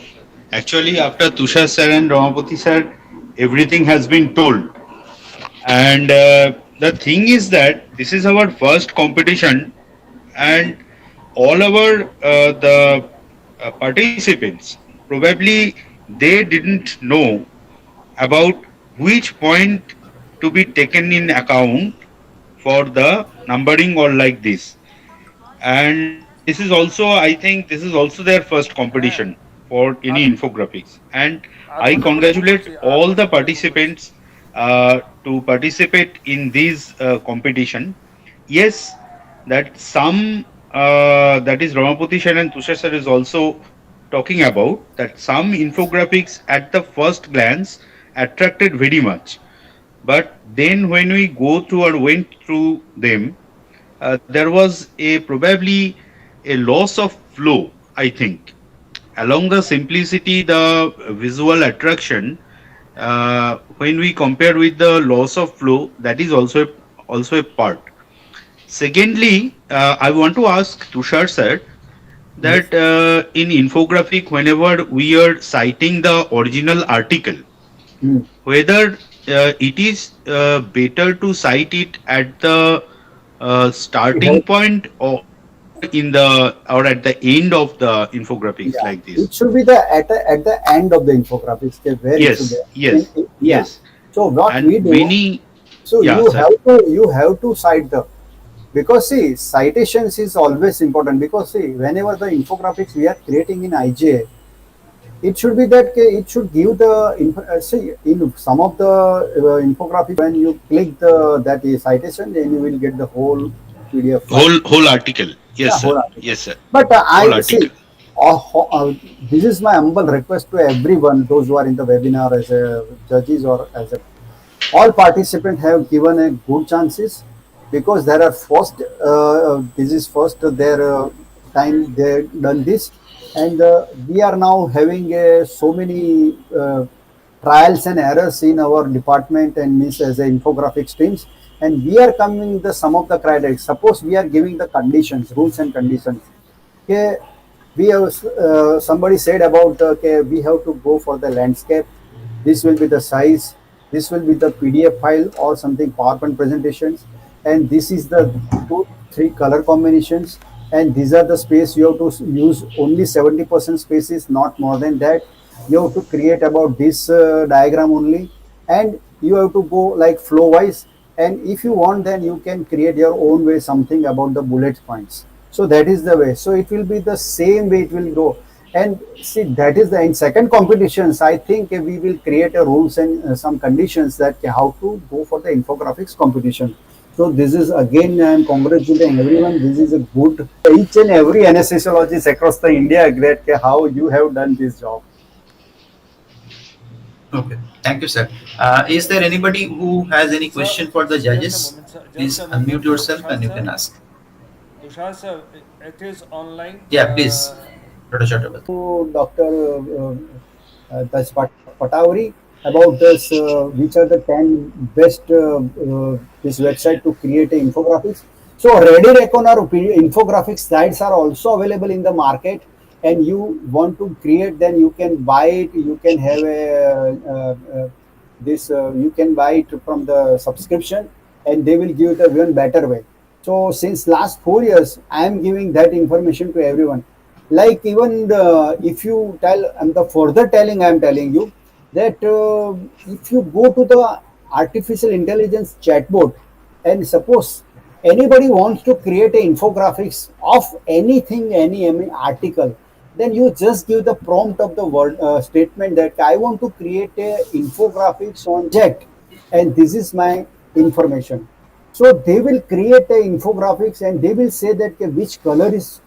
Actually, after Tushar sir and Ramapati sir, everything has been told. And the thing is that this is our first competition, and all our the participants probably they didn't know about which point to be taken in account for the numbering or like this. And this is also, I think, this is also their first Yeah. competition for any Are, infographics. And are I Dr. congratulate Choksi, all the participants to participate in this competition. Yes, that some that is Ramapati sir and Tushar sir is also talking about that some infographics at the first glance attracted very much, but then when we go through or went through them, there was a probably a loss of flow, I think. Along the simplicity, the visual attraction, when we compare with the loss of flow, that is also a part. Secondly, I want to ask Tushar sir Yes. that in infographic, whenever we are citing the original article, Hmm. whether it is better to cite it at the We starting have, point or in the or at the end of the infographics like yeah, this. it should be the at the end of the infographics okay, where it should Yes, be. yes, Yeah. yes. So what And we do, many, so yeah, sir. you have to cite the because see citations is always important because see whenever the infographics we are creating in IGA, it should be that it should give the see in some of the infographic when you click the that is citation, then you will get the whole PDF file. Whole article. Yes, Yeah, sir. whole article. Yes, sir. But Whole I see. article. Uh, this is my humble request to everyone, those who are in the webinar as a judges or as a all participants have given a good chances because there are first this is first their time they done this, and we are now having so many trials and errors in our department and means as a infographic streams, and we are coming the some of the criteria. Suppose we are giving the conditions, rules and conditions. Okay, we have somebody said about okay, we have to go for the landscape. This will be the size. This will be the PDF file or something PowerPoint presentations, and this is the 2 3 color combinations, and these are the space you have to use only 70% spaces, not more than that. You have to create about this diagram only, and you have to go like flow wise, and if you want then you can create your own way something about the bullet points. So that is the way, so it will be the same way it will go. And see, that is the in second competitions I think we will create a rules and some conditions that how to go for the infographics competition. So this is again I am congratulating everyone. This is a good each and every anesthesiologist across the India great how you have done this job. Okay, thank you, sir. Is there anybody who has any question for the Just a judges? moment, sir. Please Just a moment, unmute yourself Tushar and you sir. can ask. Tushar sir, it is online. Yeah, please, Dr. Choksi. To Dr. Patawari about this, which are the 10 best this website to create a infographics. So ready recon or infographic slides are also available in the market, and you want to create, then you can buy it. You can have a this you can buy it from the subscription, and they will give it a even better way. So since last 4 years, I am giving that information to everyone. Like even if you tell, and the further telling I am telling you that if you go to the artificial intelligence chatbot, and suppose anybody wants to create a infographics of anything, any article, then you just give the prompt of the word statement that I want to create a infographics on jet, and this is my information. So they will create a infographics, and they will say that which color is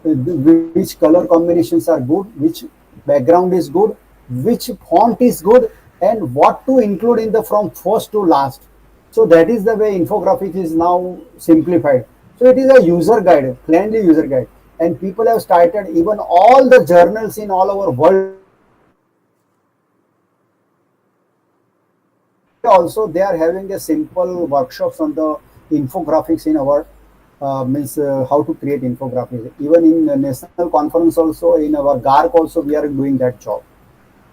which color combinations are good, which background is good, which font is good, and what to include in the from first to last. So that is the way infographics is now simplified. So it is a user guide, plainly user guide, and people have started, even all the journals in all over world also they are having a simple workshops on the infographics in our means how to create infographics. Even in national conference also, in our GARC also we are doing that job.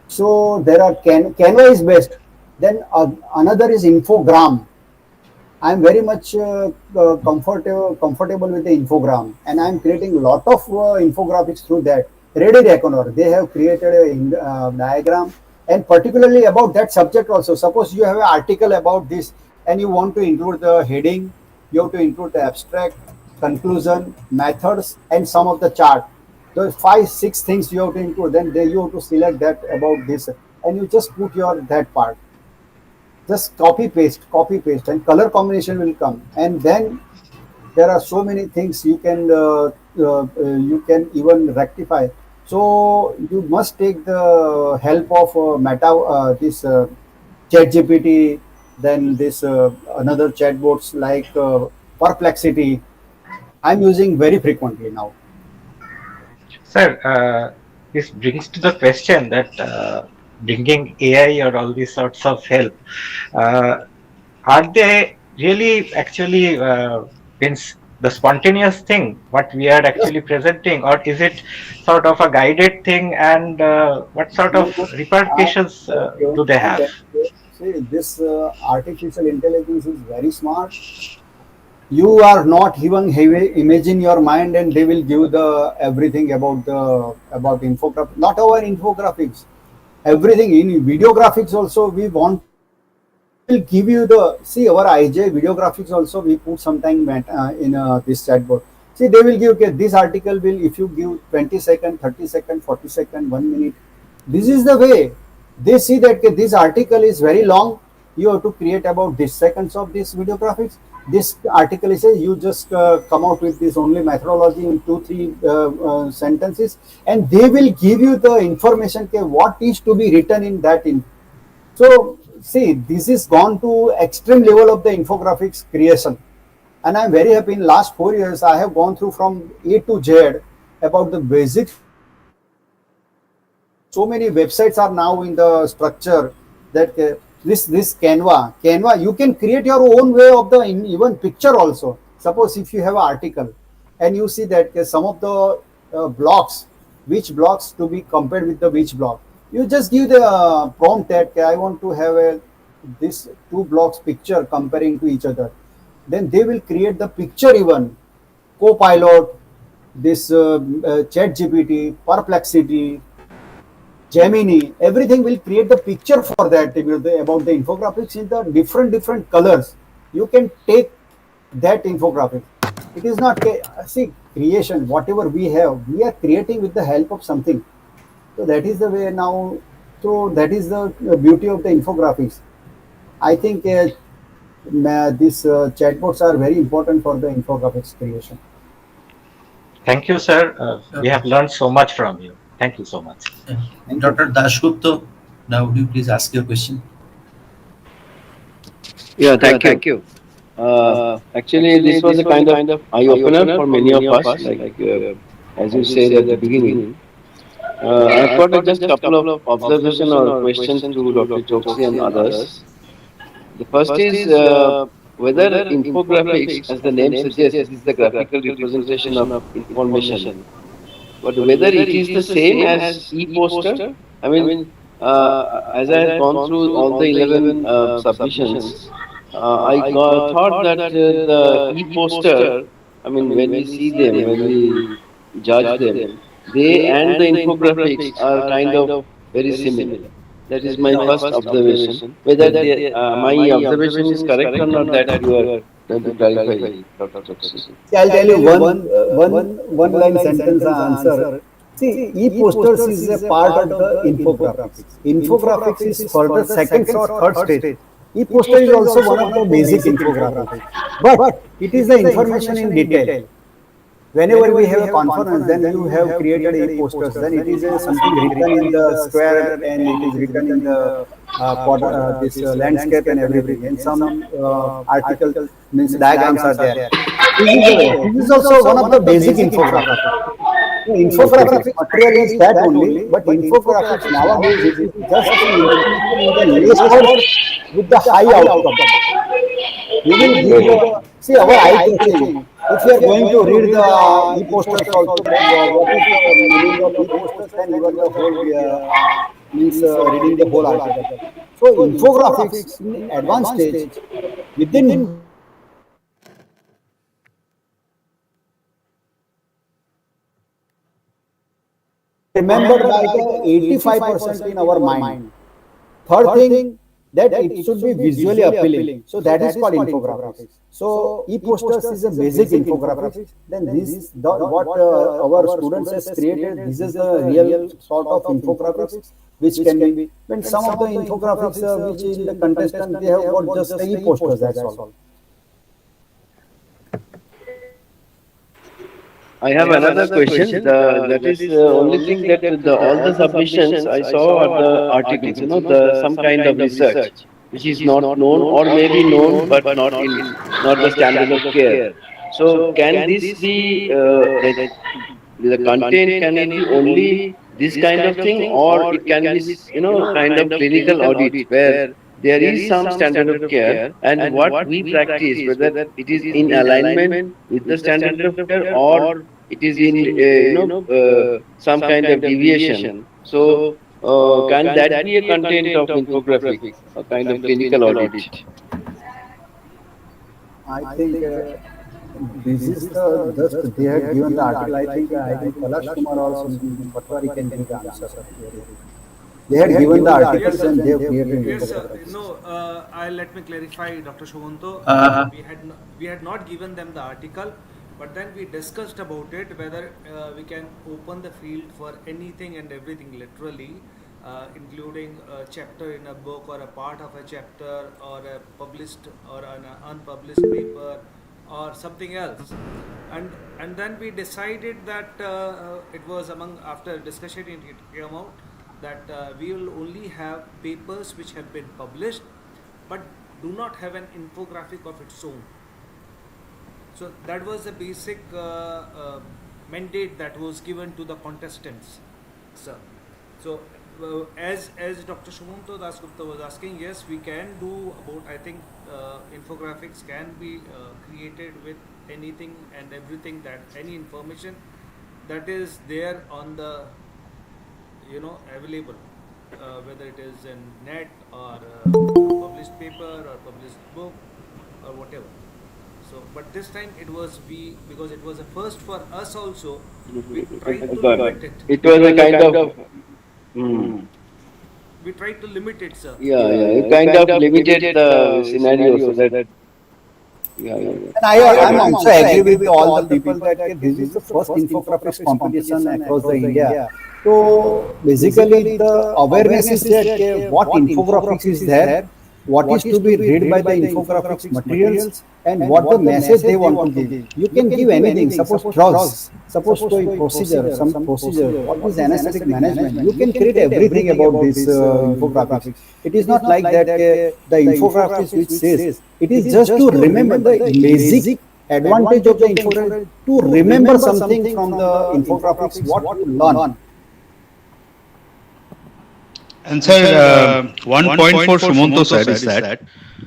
So there are Canva is best. Then another is Infogram. I am very much comfortable with the Infogram, and I am creating a lot of infographics through that. Ready Reckoner, they have created a diagram, and particularly about that subject also. Suppose you have an article about this, and you want to include the heading, you have to include the abstract, conclusion, methods, and some of the chart. Those 5 6 things you have to include. Then you have to select that about this, and you just put your that part. Just copy paste, and color combination will come. And then there are so many things you can even rectify. So you must take the help of Meta, this ChatGPT, then this another chatbots like Perplexity. I'm using very frequently now. Sir, this brings to the question that bringing AI or all these sorts of help, uh, are they really actually means the spontaneous thing what we are Yes, actually presenting, or is it sort of a guided thing, and what sort no, of no, repercussions okay. do they I'm have? telling you, see, this artificial intelligence is very smart. You are not even heavy, imagine your mind, and they will give the everything about the about infographics, not our infographics, everything in video graphics also we want. They will give you the see our IJ video graphics also we put sometime in this chatbot. See, they will give okay, this article will, if you give 20 second, 30 second, 40 second, 1 minute, This is the way they see that okay, this article is very long. You have to create about this seconds of this video graphics. This article is you just come out with this only methodology in 2 3 sentences, and they will give you the information okay, what is to be written in that. So see, this is gone to extreme level of the infographics creation, and I'm very happy. In last 4 years, I have gone through from A to Z about the basics of the infographics. So many websites are now in the structure that this Canva you can create your own way of the even picture also. Suppose if you have an article and you see that some of the blocks, which blocks to be compared with the which block, you just give the prompt that I want to have a this 2 blocks picture comparing to each other. Then they will create the picture even. Copilot, this chat GPT, perplexity, Gemini, everything will create the picture for that about the infographics in the different colors. You can take that infographic. It is not see creation. Whatever we are creating with the help of something. So that is the way now. So that is the beauty of the infographics. I think these chatbots are very important for the infographics creation. Thank you, sir. We have learned so much from you. Thank you so much. Dr. Dashgupta, now would you please ask your question? Yeah, thank you. Actually, this was a kind of eye opener for many of us. As you said at the beginning, I've got just couple of observation or questions to Dr. Choksi and others. The first is whether infographics, as the name suggests, is the graphical representation of information. But whether it is the same as e-poster, I mean, as I have gone through all the 11 submissions, thought that the e-poster, I mean, when we see them, when we judge them, they and the infographics are kind of very similar. That is my first observation. Whether my observation is correct or not, that you are going to clarify, Dr. Choksi. See, I'll tell you one line sentence answer. See, e-posters is a part of the infographics. Infographics is further second or third stage. E-poster is also one of the basic infographics, but it is the information in detail. Whenever we have a conference, then you have created e-posters. Then it is something written in the square, and it is written in the this landscape and everything. And some article means diagrams are there. This is also one of the basic infographics. So infographics material is that only, but infographics nowadays it is just information in the less words with the high outcome. We will give the see our eye catching. If you are going to read the e-posters also, then what is the meaning of e-posters? Then even the whole means reading the whole article. So infographics in advanced stage within remembered by the 85% in our mind. Third thing, that it should be visually appealing. So that is called infographics. So e-posters is a basic infographics. Then this what our students has created. This is the real sort of infographics which can be. When some of the infographics which in the contestant they have got just the e-posters. That's all. I have another question. That is the only thing that all the submissions I saw are the articles, some kind of research which is not known or may be known but not the standard of care. So can this be the content? Can it be only this kind of thing, or it can be kind of clinical audit where there is some standard of care and what we practice, whether it is in alignment with the standard of care or it is in some kind of deviation. So can that be a content of infographic, a kind of clinical audit? I think this is the just they have given the article. I think Palash Kumar also Patawari can give the answer. They had given the articles Yes, and they have created yes, sir. infographics. No, let me clarify, Dr. Shogunto. We had not given them the article, but then we discussed about it whether we can open the field for anything and everything literally. including a chapter in a book or a part of a chapter or a published or an unpublished paper or something else. And then we decided that it was among after discussion it came out that we will only have papers which have been published but do not have an infographic of its own. So that was the basic mandate that was given to the contestants, sir. So as Dr. Shumanto Dasgupta was asking, yes, we can do about, I think infographics can be created with anything and everything, that any information that is there on the available, whether it is in net or published paper or published book or whatever. So, but this time it was because it was a first for us also, we tried to limit it. It was a kind of. We tried to limit it, sir. Yeah, it kind of limited the scenario so that. Yeah. And I'm also agree with all the people that this is the first infographics competition across the India. So basically the awareness is that what infographics is there, what is to be read by the infographics materials, and what the message they want to give. You can give anything, suppose drugs, suppose procedure, some procedure, what is anesthetic management. You can create everything about this infographics. It is not like that the infographics which says, it is just to remember the basic advantage of the infographics, to remember something from the infographics, what to learn. And sir, one point for Shumanto sir is that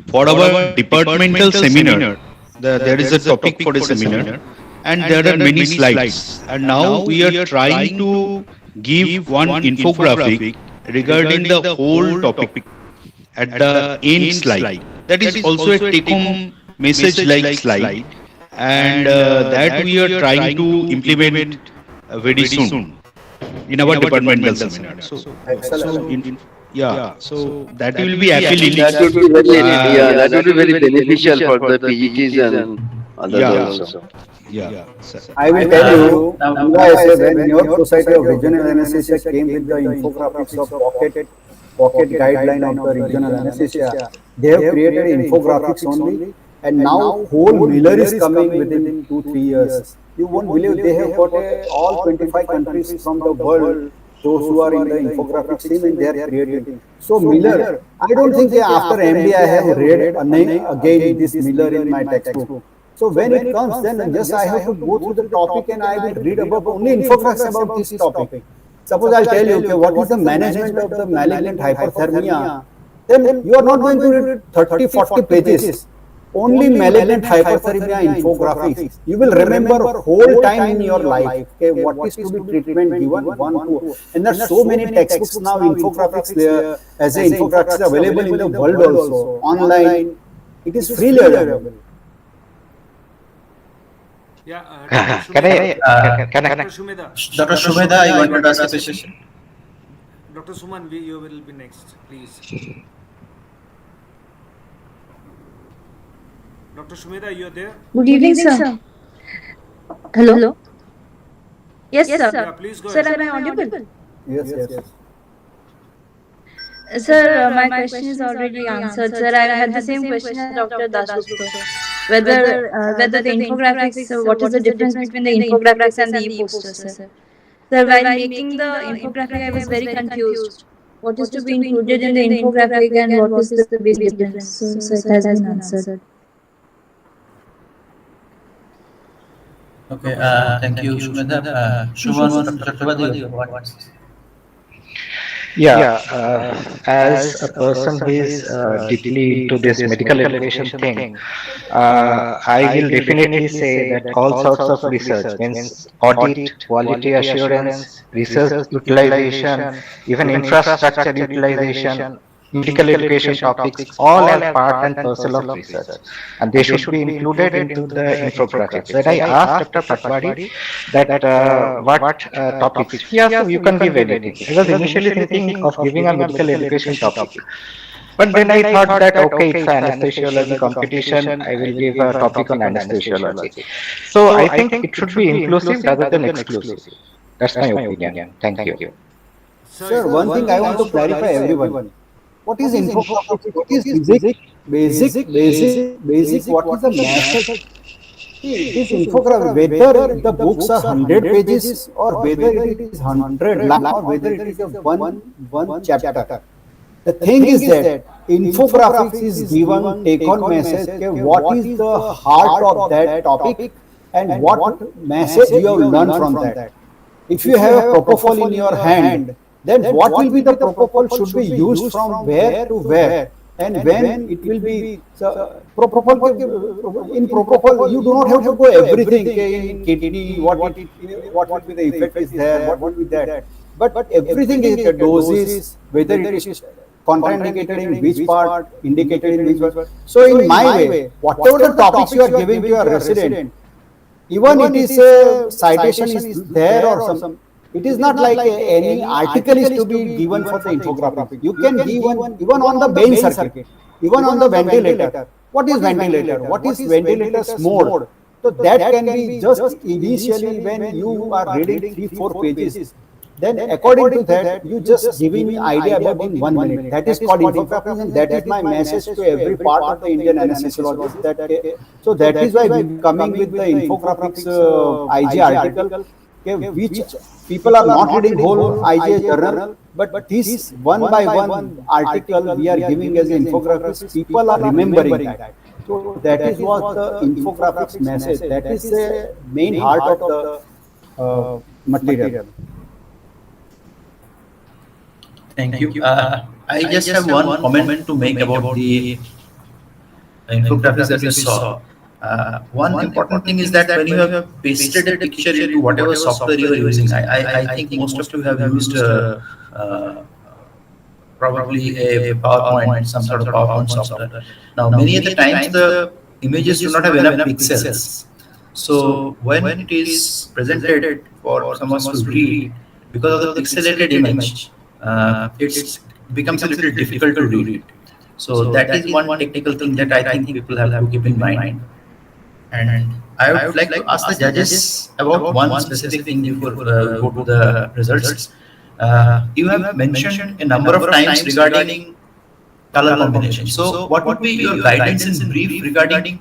for our departmental seminar, there is a topic for the seminar, and there are many slides. And now we are trying to give one infographic regarding the whole topic at the end slide. That is also a take-home message like slide, and that we are trying to implement very soon in our departmental seminar. So that will be appealing. That would be very, that would be very beneficial for the PGTs and others also. I will tell you, when your Society of Regional Anesthesia came with the infographics of pocket guideline of the regional anesthesia, they have created infographics only, and now whole Miller is coming within 2-3 years. You won't believe they have got all 25 countries from the world, those who are in the infographics team, and they are creating. So Miller, I don't think after MD I have read again this Miller in my textbook. So when it comes, then just I have to go through the topic and I will read about only infographics about this topic. Suppose I'll tell you, okay, what is the management of the malignant hyperthermia, then you are not going to read 30-40 pages. Only malignant hyperthermia infographics. You will remember whole time in your life, okay, what is to be treatment given, 1, 2. And there are so many textbooks now, infographics there, as an infographics available in the world also, online. It is freely available. Yeah, Can I? Dr. Shumeda. Dr. Shumeda, I wanted to ask a question. Dr. Suman, you will be next, please. Dr. Shumeda, you are there? Good evening, sir. Hello? Yes, sir. Yeah, please go Sir, ahead. am I audible? Yes. Sir, my question is already answered. Sir, I had the same question as Dr. Dasgupta. Whether the infographics, what is the difference between the infographics and the e-posters, sir? Sir, while making the infographic, I was very confused. What is to be included in the infographic and what is the basic difference? So it has been answered. Okay, thank you, Shumeda. Shuman, Dr. Patawari, what? As a person who is deeply into this medical education thing, I will definitely say that all sorts of research, means audit, quality assurance, research utilization, even infrastructure utilization, medical education topics, all are part and parcel of research, and they should be included into the infographics. When I asked Dr. Patawari that what topics, so you can give anything. I was initially thinking of giving a medical education topic, but then I thought that okay, it's an anesthesiology competition, I will give a topic on anesthesiology. So I think it should be inclusive rather than exclusive. That's my opinion. Thank you. Sir, one thing I want to clarify everyone. What is infographics? What is basic? What is the message? See, this infographic, whether the books are 100 pages or whether it is 100 lakh or whether it is a one chapter. The thing is that infographics is given take on message. Okay, what is the heart of that topic and what message you have learned from that. If you have a propofol in your hand, then what will be the propofol should be used from where to where, and when it will be. So, propofol, in propofol you do not have to go everything in kidney, what will be the effect is there, what will be that, but everything is the doses, whether it is contraindicated in which part, indicated in which part. So in my way, whatever the topics you are giving to your resident, even it is a citation is there or some, it is not like any article is to be given for the infographic. You can give even on the main circuit, even on the ventilator. What is ventilator? What is ventilator's mode? So that can be just initially when you are reading 3-4 pages. Then according to that, you just giving me idea about in 1 minute. That is called infographics, and that is my message to every part of the Indian anesthesiologist. So that is why we are coming with the infographics IG article, which people are not reading whole IG journal, but this one by one article we are giving as infographics. People are remembering that. So that is what the infographics message. That is the main heart of the material. Thank you. I just have one comment to make about the infographics that you saw. One important thing is that when you have pasted a picture into whatever software you are using, I think most of you have used probably a PowerPoint, some sort of PowerPoint software. Now, many of the times the images do not have enough pixels. So when it is presented for someone to read, because of the pixelated image, it becomes a little difficult to read. So that is one technical thing that I think people have to keep in mind. And I would like to ask the judges about one specific thing before we go to the results. You have mentioned a number of times regarding color combination. So what would be your guidance in brief regarding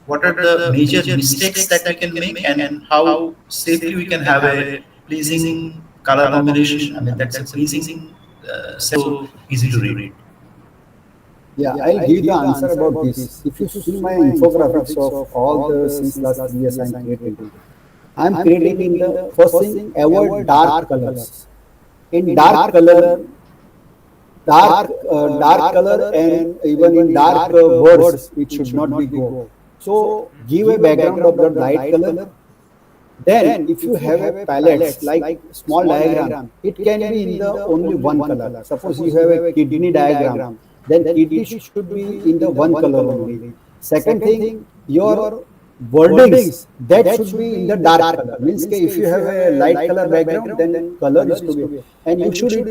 what are the major mistakes that we can make and how safely we can have a pleasing color combination? I mean, that's a pleasing, so easy to read. Yeah, I'll give the answer about this. If you see my infographics of all the since last 3 years I'm creating in the first thing ever dark colors. In dark color, dark color, and even in dark words, it should not be go. So give a background of the light color. Then, if you have a palette like small diagram, it can be in the only one color. Suppose you have a kidney diagram, then kidney should be in the one color only. Second thing, your wordings that should be in the dark color. Means if you have a light color background, then color is to be, and you should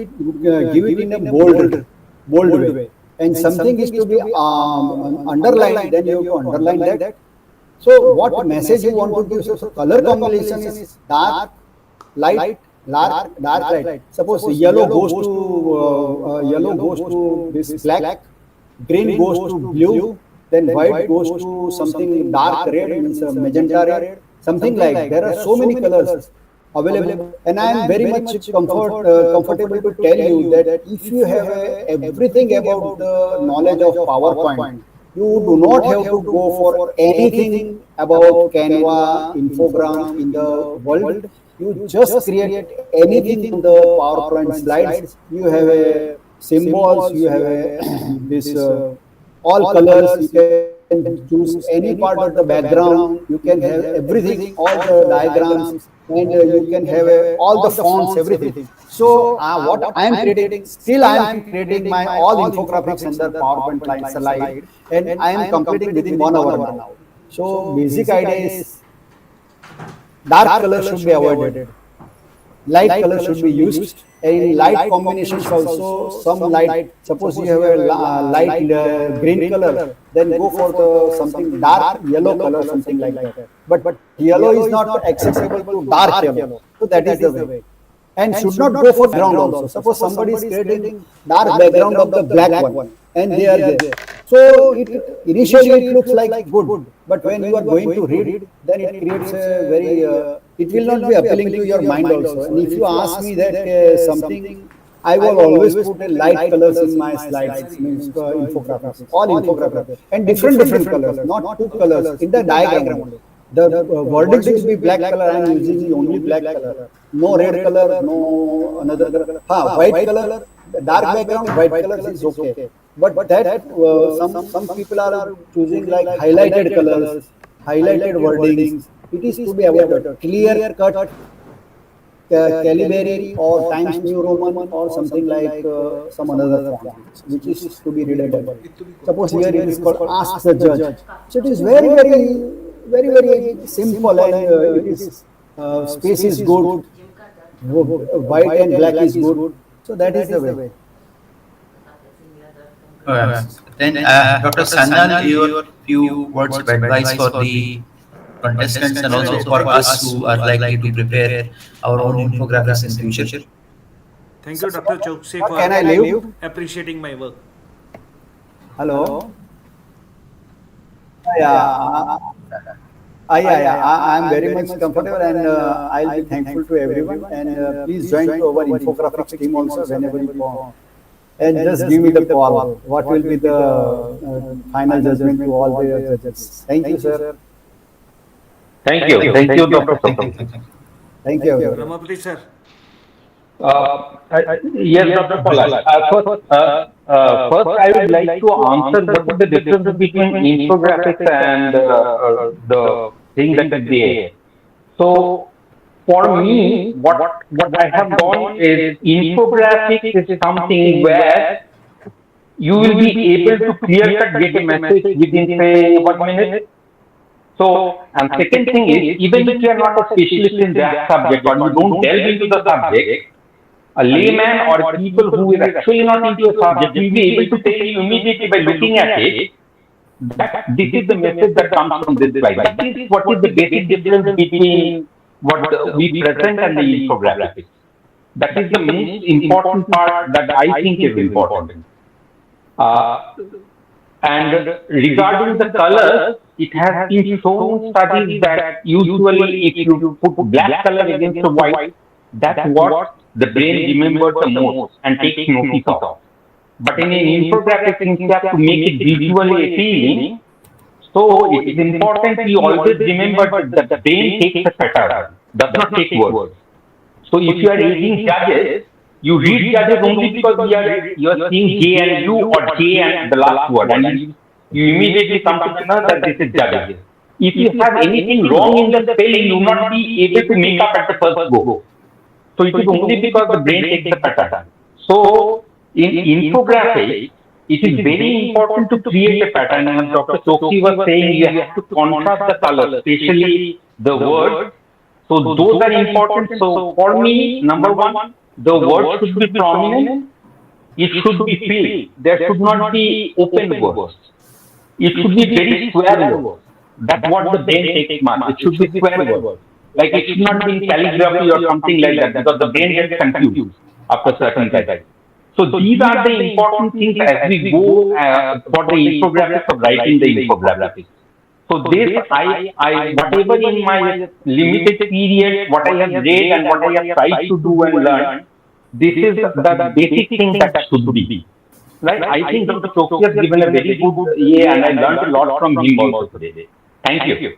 give it in a bold way. And something is to be underlined, then you have to underline that. So what message you want to give? So color combination is dark, light, dark, light. Suppose yellow goes to this black, green goes to blue, then white goes to something dark red, means magenta red, something like. There are so many colors available, and I am very much comfortable to tell you that if you have everything about the knowledge of PowerPoint, you do not have to go for anything about Canva, infogram in the world. You just create anything in the PowerPoint slides. You have a symbols, you have this all colors. You can choose any part of the background. You can have everything, all the diagrams, and you can have all the fonts, everything. So what I am creating, still I am creating my all infographics under PowerPoint slide, and I am completing within 1 hour now. So basic idea is dark color should be avoided. Light color should be used, and in light combinations also some light. Suppose you have a light green color, then go for the something dark yellow color, something like that. But yellow is not acceptable to dark yellow. So that is the way. and should not go for background also. Suppose somebody is creating dark background of the black one and they are there. So initially it looks like good, but when you are going to read, then it creates a very, it will not be appealing to your mind also. And if you ask me that something, I will always put a light colors in my slides, means infographics, all infographics, and different colors, not two colors in the diagram only. The wordings will be black color. I am using only black color. No red color, no another color. White color, dark background, white color is okay. But that some people are choosing like highlighted colors, highlighted wordings. It is to be avoided. Clear cut Calibri or Times New Roman or something like some another font, which is to be readable. Suppose here it is called Ask the Judge. So it is very simple, and it is space is good, white and black is good. So that is the way. Then, Dr. Sanyal, your few words of advice for the contestants and also for us who are likely to prepare our own infographics in future. Thank you, Dr. Choksi, for Can I leave? appreciating my work. Hello. Yeah. I am very much comfortable, and I'll be thankful to everyone. And please join to our infographics team also whenever you want. And just give me the call. What will be the final judgment to all the judges? Thank you, sir. Thank you, Dr. Choksi. Thank you. Ramapati sir. Yes, Dr. Palash. First, I would like to answer what is the difference between infographics and the thing that is there. So, for me, what I have done is infographics is something where you will be able to clear-cut get a message within, say, 1 minute. So, and second thing is, even if you are not a specialist in that subject or you don't delve into the subject, a layman or people who is actually not into a subject will be able to tell you immediately by looking at it that this is the message that comes from this slide. That is what is the basic difference between what we present and the infographics. That is the most important part that I think is important. And regarding the colors, it has been shown studies that usually if you put black color against the white, that's what the brain remembers the most and takes notice of. But in an infographic, since you have to make it visually appealing, so it is important we always remember that the brain takes a pattern, does not take words. So if you are reading judges, you read judges only because you are seeing J and U or J and the last word, and you immediately come to know that this is judges. If you have anything wrong in the spelling, you will not be able to make up at the first go. So it is only because the brain takes the pattern. So in infographics, it is very important to create a pattern. As Dr. Choksi was saying, you have to contrast the color, especially the words. So those are important. So for me, number one, the word should be prominent. It should be filled. There should not be open words. It should be very square words. That's what the brain takes much. It should be square words. Like it should not be calligraphy or something like that, because the brain gets confused after a certain time. So these are the important things as we go for the infographics of writing the infographics. So this, I whatever in my limited period, what I have read and what I have tried to do and learn, this is the basic thing that should be. Right? I think Dr. Choksi has given a very good and I learned a lot from him also today. Thank you.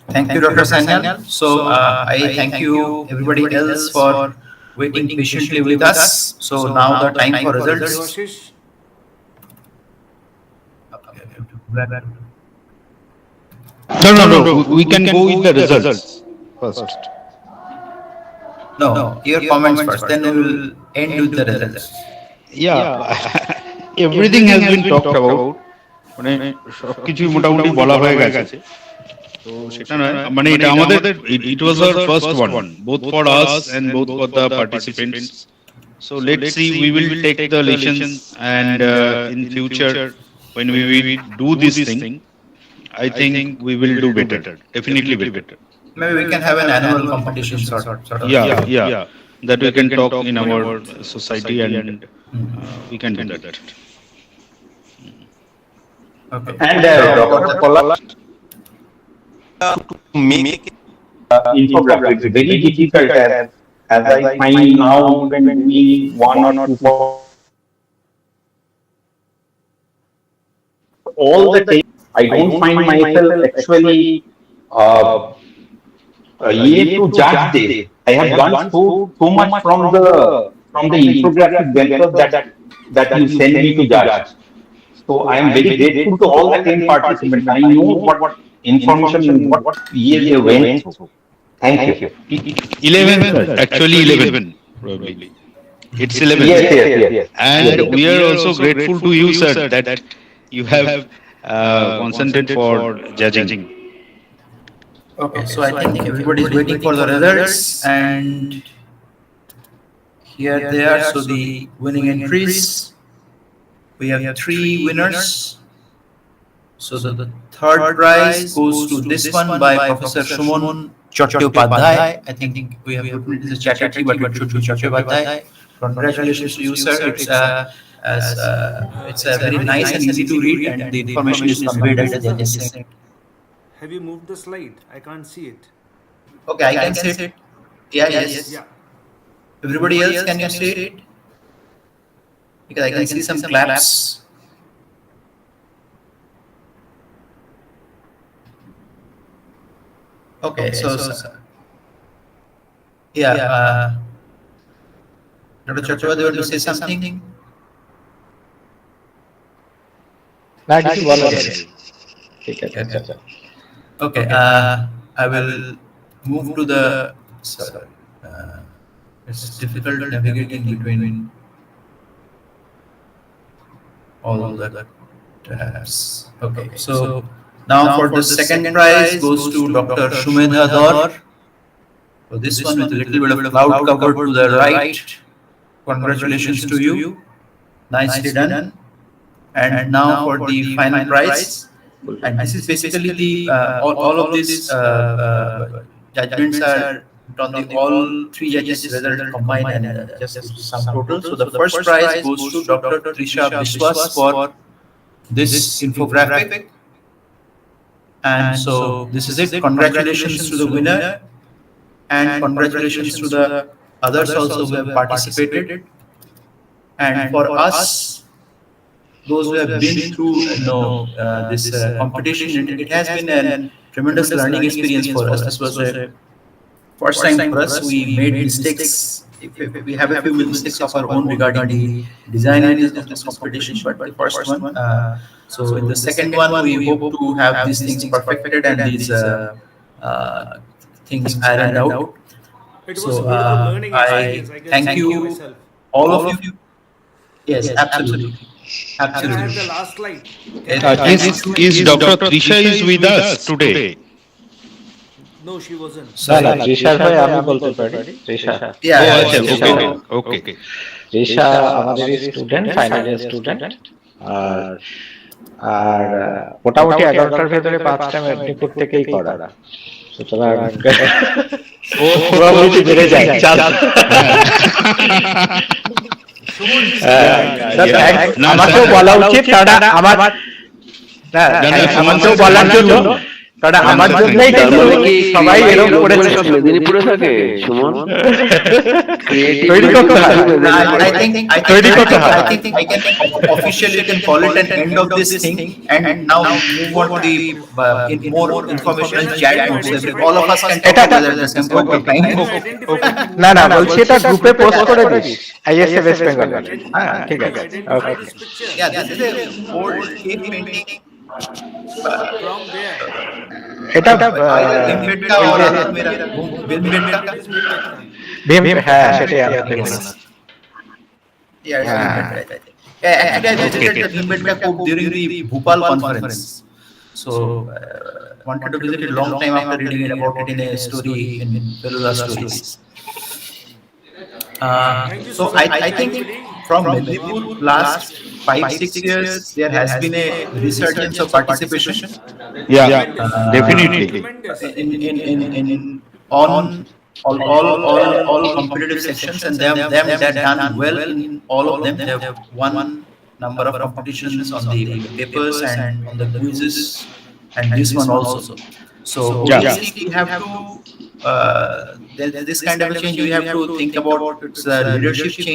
Thank you, Dr. Sanyal. So I thank you everybody else for waiting patiently with us. So now the time for results. Debashish. No. We can go with the results first. No, your comments first. Then we will end with the results. Yeah, everything has been talked about. মানে সবকিছু মোটামুটি বলা হয়ে গেছে তো সেটা নয় মানে এটা আমাদের it was our first one both for us and both for the participants. So let's see, we will take the lessons and in future when we do this thing, I think we will do better, definitely better. Maybe we can have an annual competition sort of. Yeah. That we can talk in our society and we can do that. Okay. And Dr. Palash, to make infographics very difficult as I find now when doing one or two all the time. I don't find myself actually yet to judge this. I have gone so much from the infographic venture that you send me to judge. So I am very grateful to all the 10 participants. I know what information, what years they went through. Thank you. 11, sir. Actually 11, probably. It's 11. Yes. And we are also grateful to you, sir, that you have consented for judging. Okay, so I think everybody is waiting for the results, and here they are. So the winning entries, we have 3 winners. So the third prize goes to this one by Professor Shumon Chattopadhyay. I think we have written it as Chatterjee, but it should be Chattopadhyay. Congratulations to you, sir. It's a very nice and easy to read, and the information is conveyed as they just said. Have you moved the slide? I can't see it. Okay, I can see it. Yes. Yeah. Everybody else, can you see it? Because I can see some claps. Okay, so yeah, Dr. Choksi, you want to say something? Okay, I will move to the. Sorry, it's difficult navigating between all the tabs. Okay, so now for the second prize goes to Dr. Shumedha Dor. So this one with a little bit of cloud cover to the right. Congratulations to you. Nicely done. And now for the final prize. And this is basically the all of these judgments are on the all 3 judges result combined and just sum total. So the first prize goes to Dr. Trisha Biswas for this infographic. And so this is it. Congratulations to the winner, and congratulations to the others also who have participated. And for us, those who have been through this competition, it has been a tremendous learning experience for us. This was a first time for us. We made mistakes. We have a few mistakes of our own regarding the design of this competition, but the first one. So in the second one, we hope to have these things perfected and these things ironed out. It was a beautiful learning experience. I thank you, myself. all of you. Yes, absolutely. Can I have the last slide? Is Dr. Trisha is with us today? No, she wasn't. তৃষার হয়ে আমি বলতে পারি Trisha Okay. Trisha আমাদের student final year student আর মোটামুটি 11টার ভেতরে 5টা মেদিনীপুর থেকেই করা সুতরাং প্রবাবিলিটি বেড়ে যায় আমাকেও বলা উচিত কারণ আমাকেও বলার জন্য কারণ আমার জন্যই সবাই এরকম করেছে সব মেদিনীপুরে থাকে সুমন তৈরি করতে হয় তৈরি করতে হয় I think I can officially can call it an end of this thing and now move on to the more information chat groups. All of us can talk together at the same point of time. না বলছি এটা গ্রুপে post করে this ISA West Bengal হ্যাঁ ঠিক আছে Yeah, this is a old cave painting. From there. এটা भीमबेटका और मेरा भीमबेटका ভীম হ্যাঁ সেটাই আমাদের মনে আছে Actually, I visited the Bhimbetka Cove during the Bhopal conference. So, wanted to visit it a long time after reading about it in a story in Pelula Stories. Thank you So, so much. I think from Medipur, last 5-6 years, there has been a resurgence of participation. Yeah, Definitely. Tremendous. In on all competitive sections, and them that done well in all of them. They have won number of competitions on the papers and on the quizzes, and this one also. So obviously we have to this kind of a change. We have to think about its leadership change.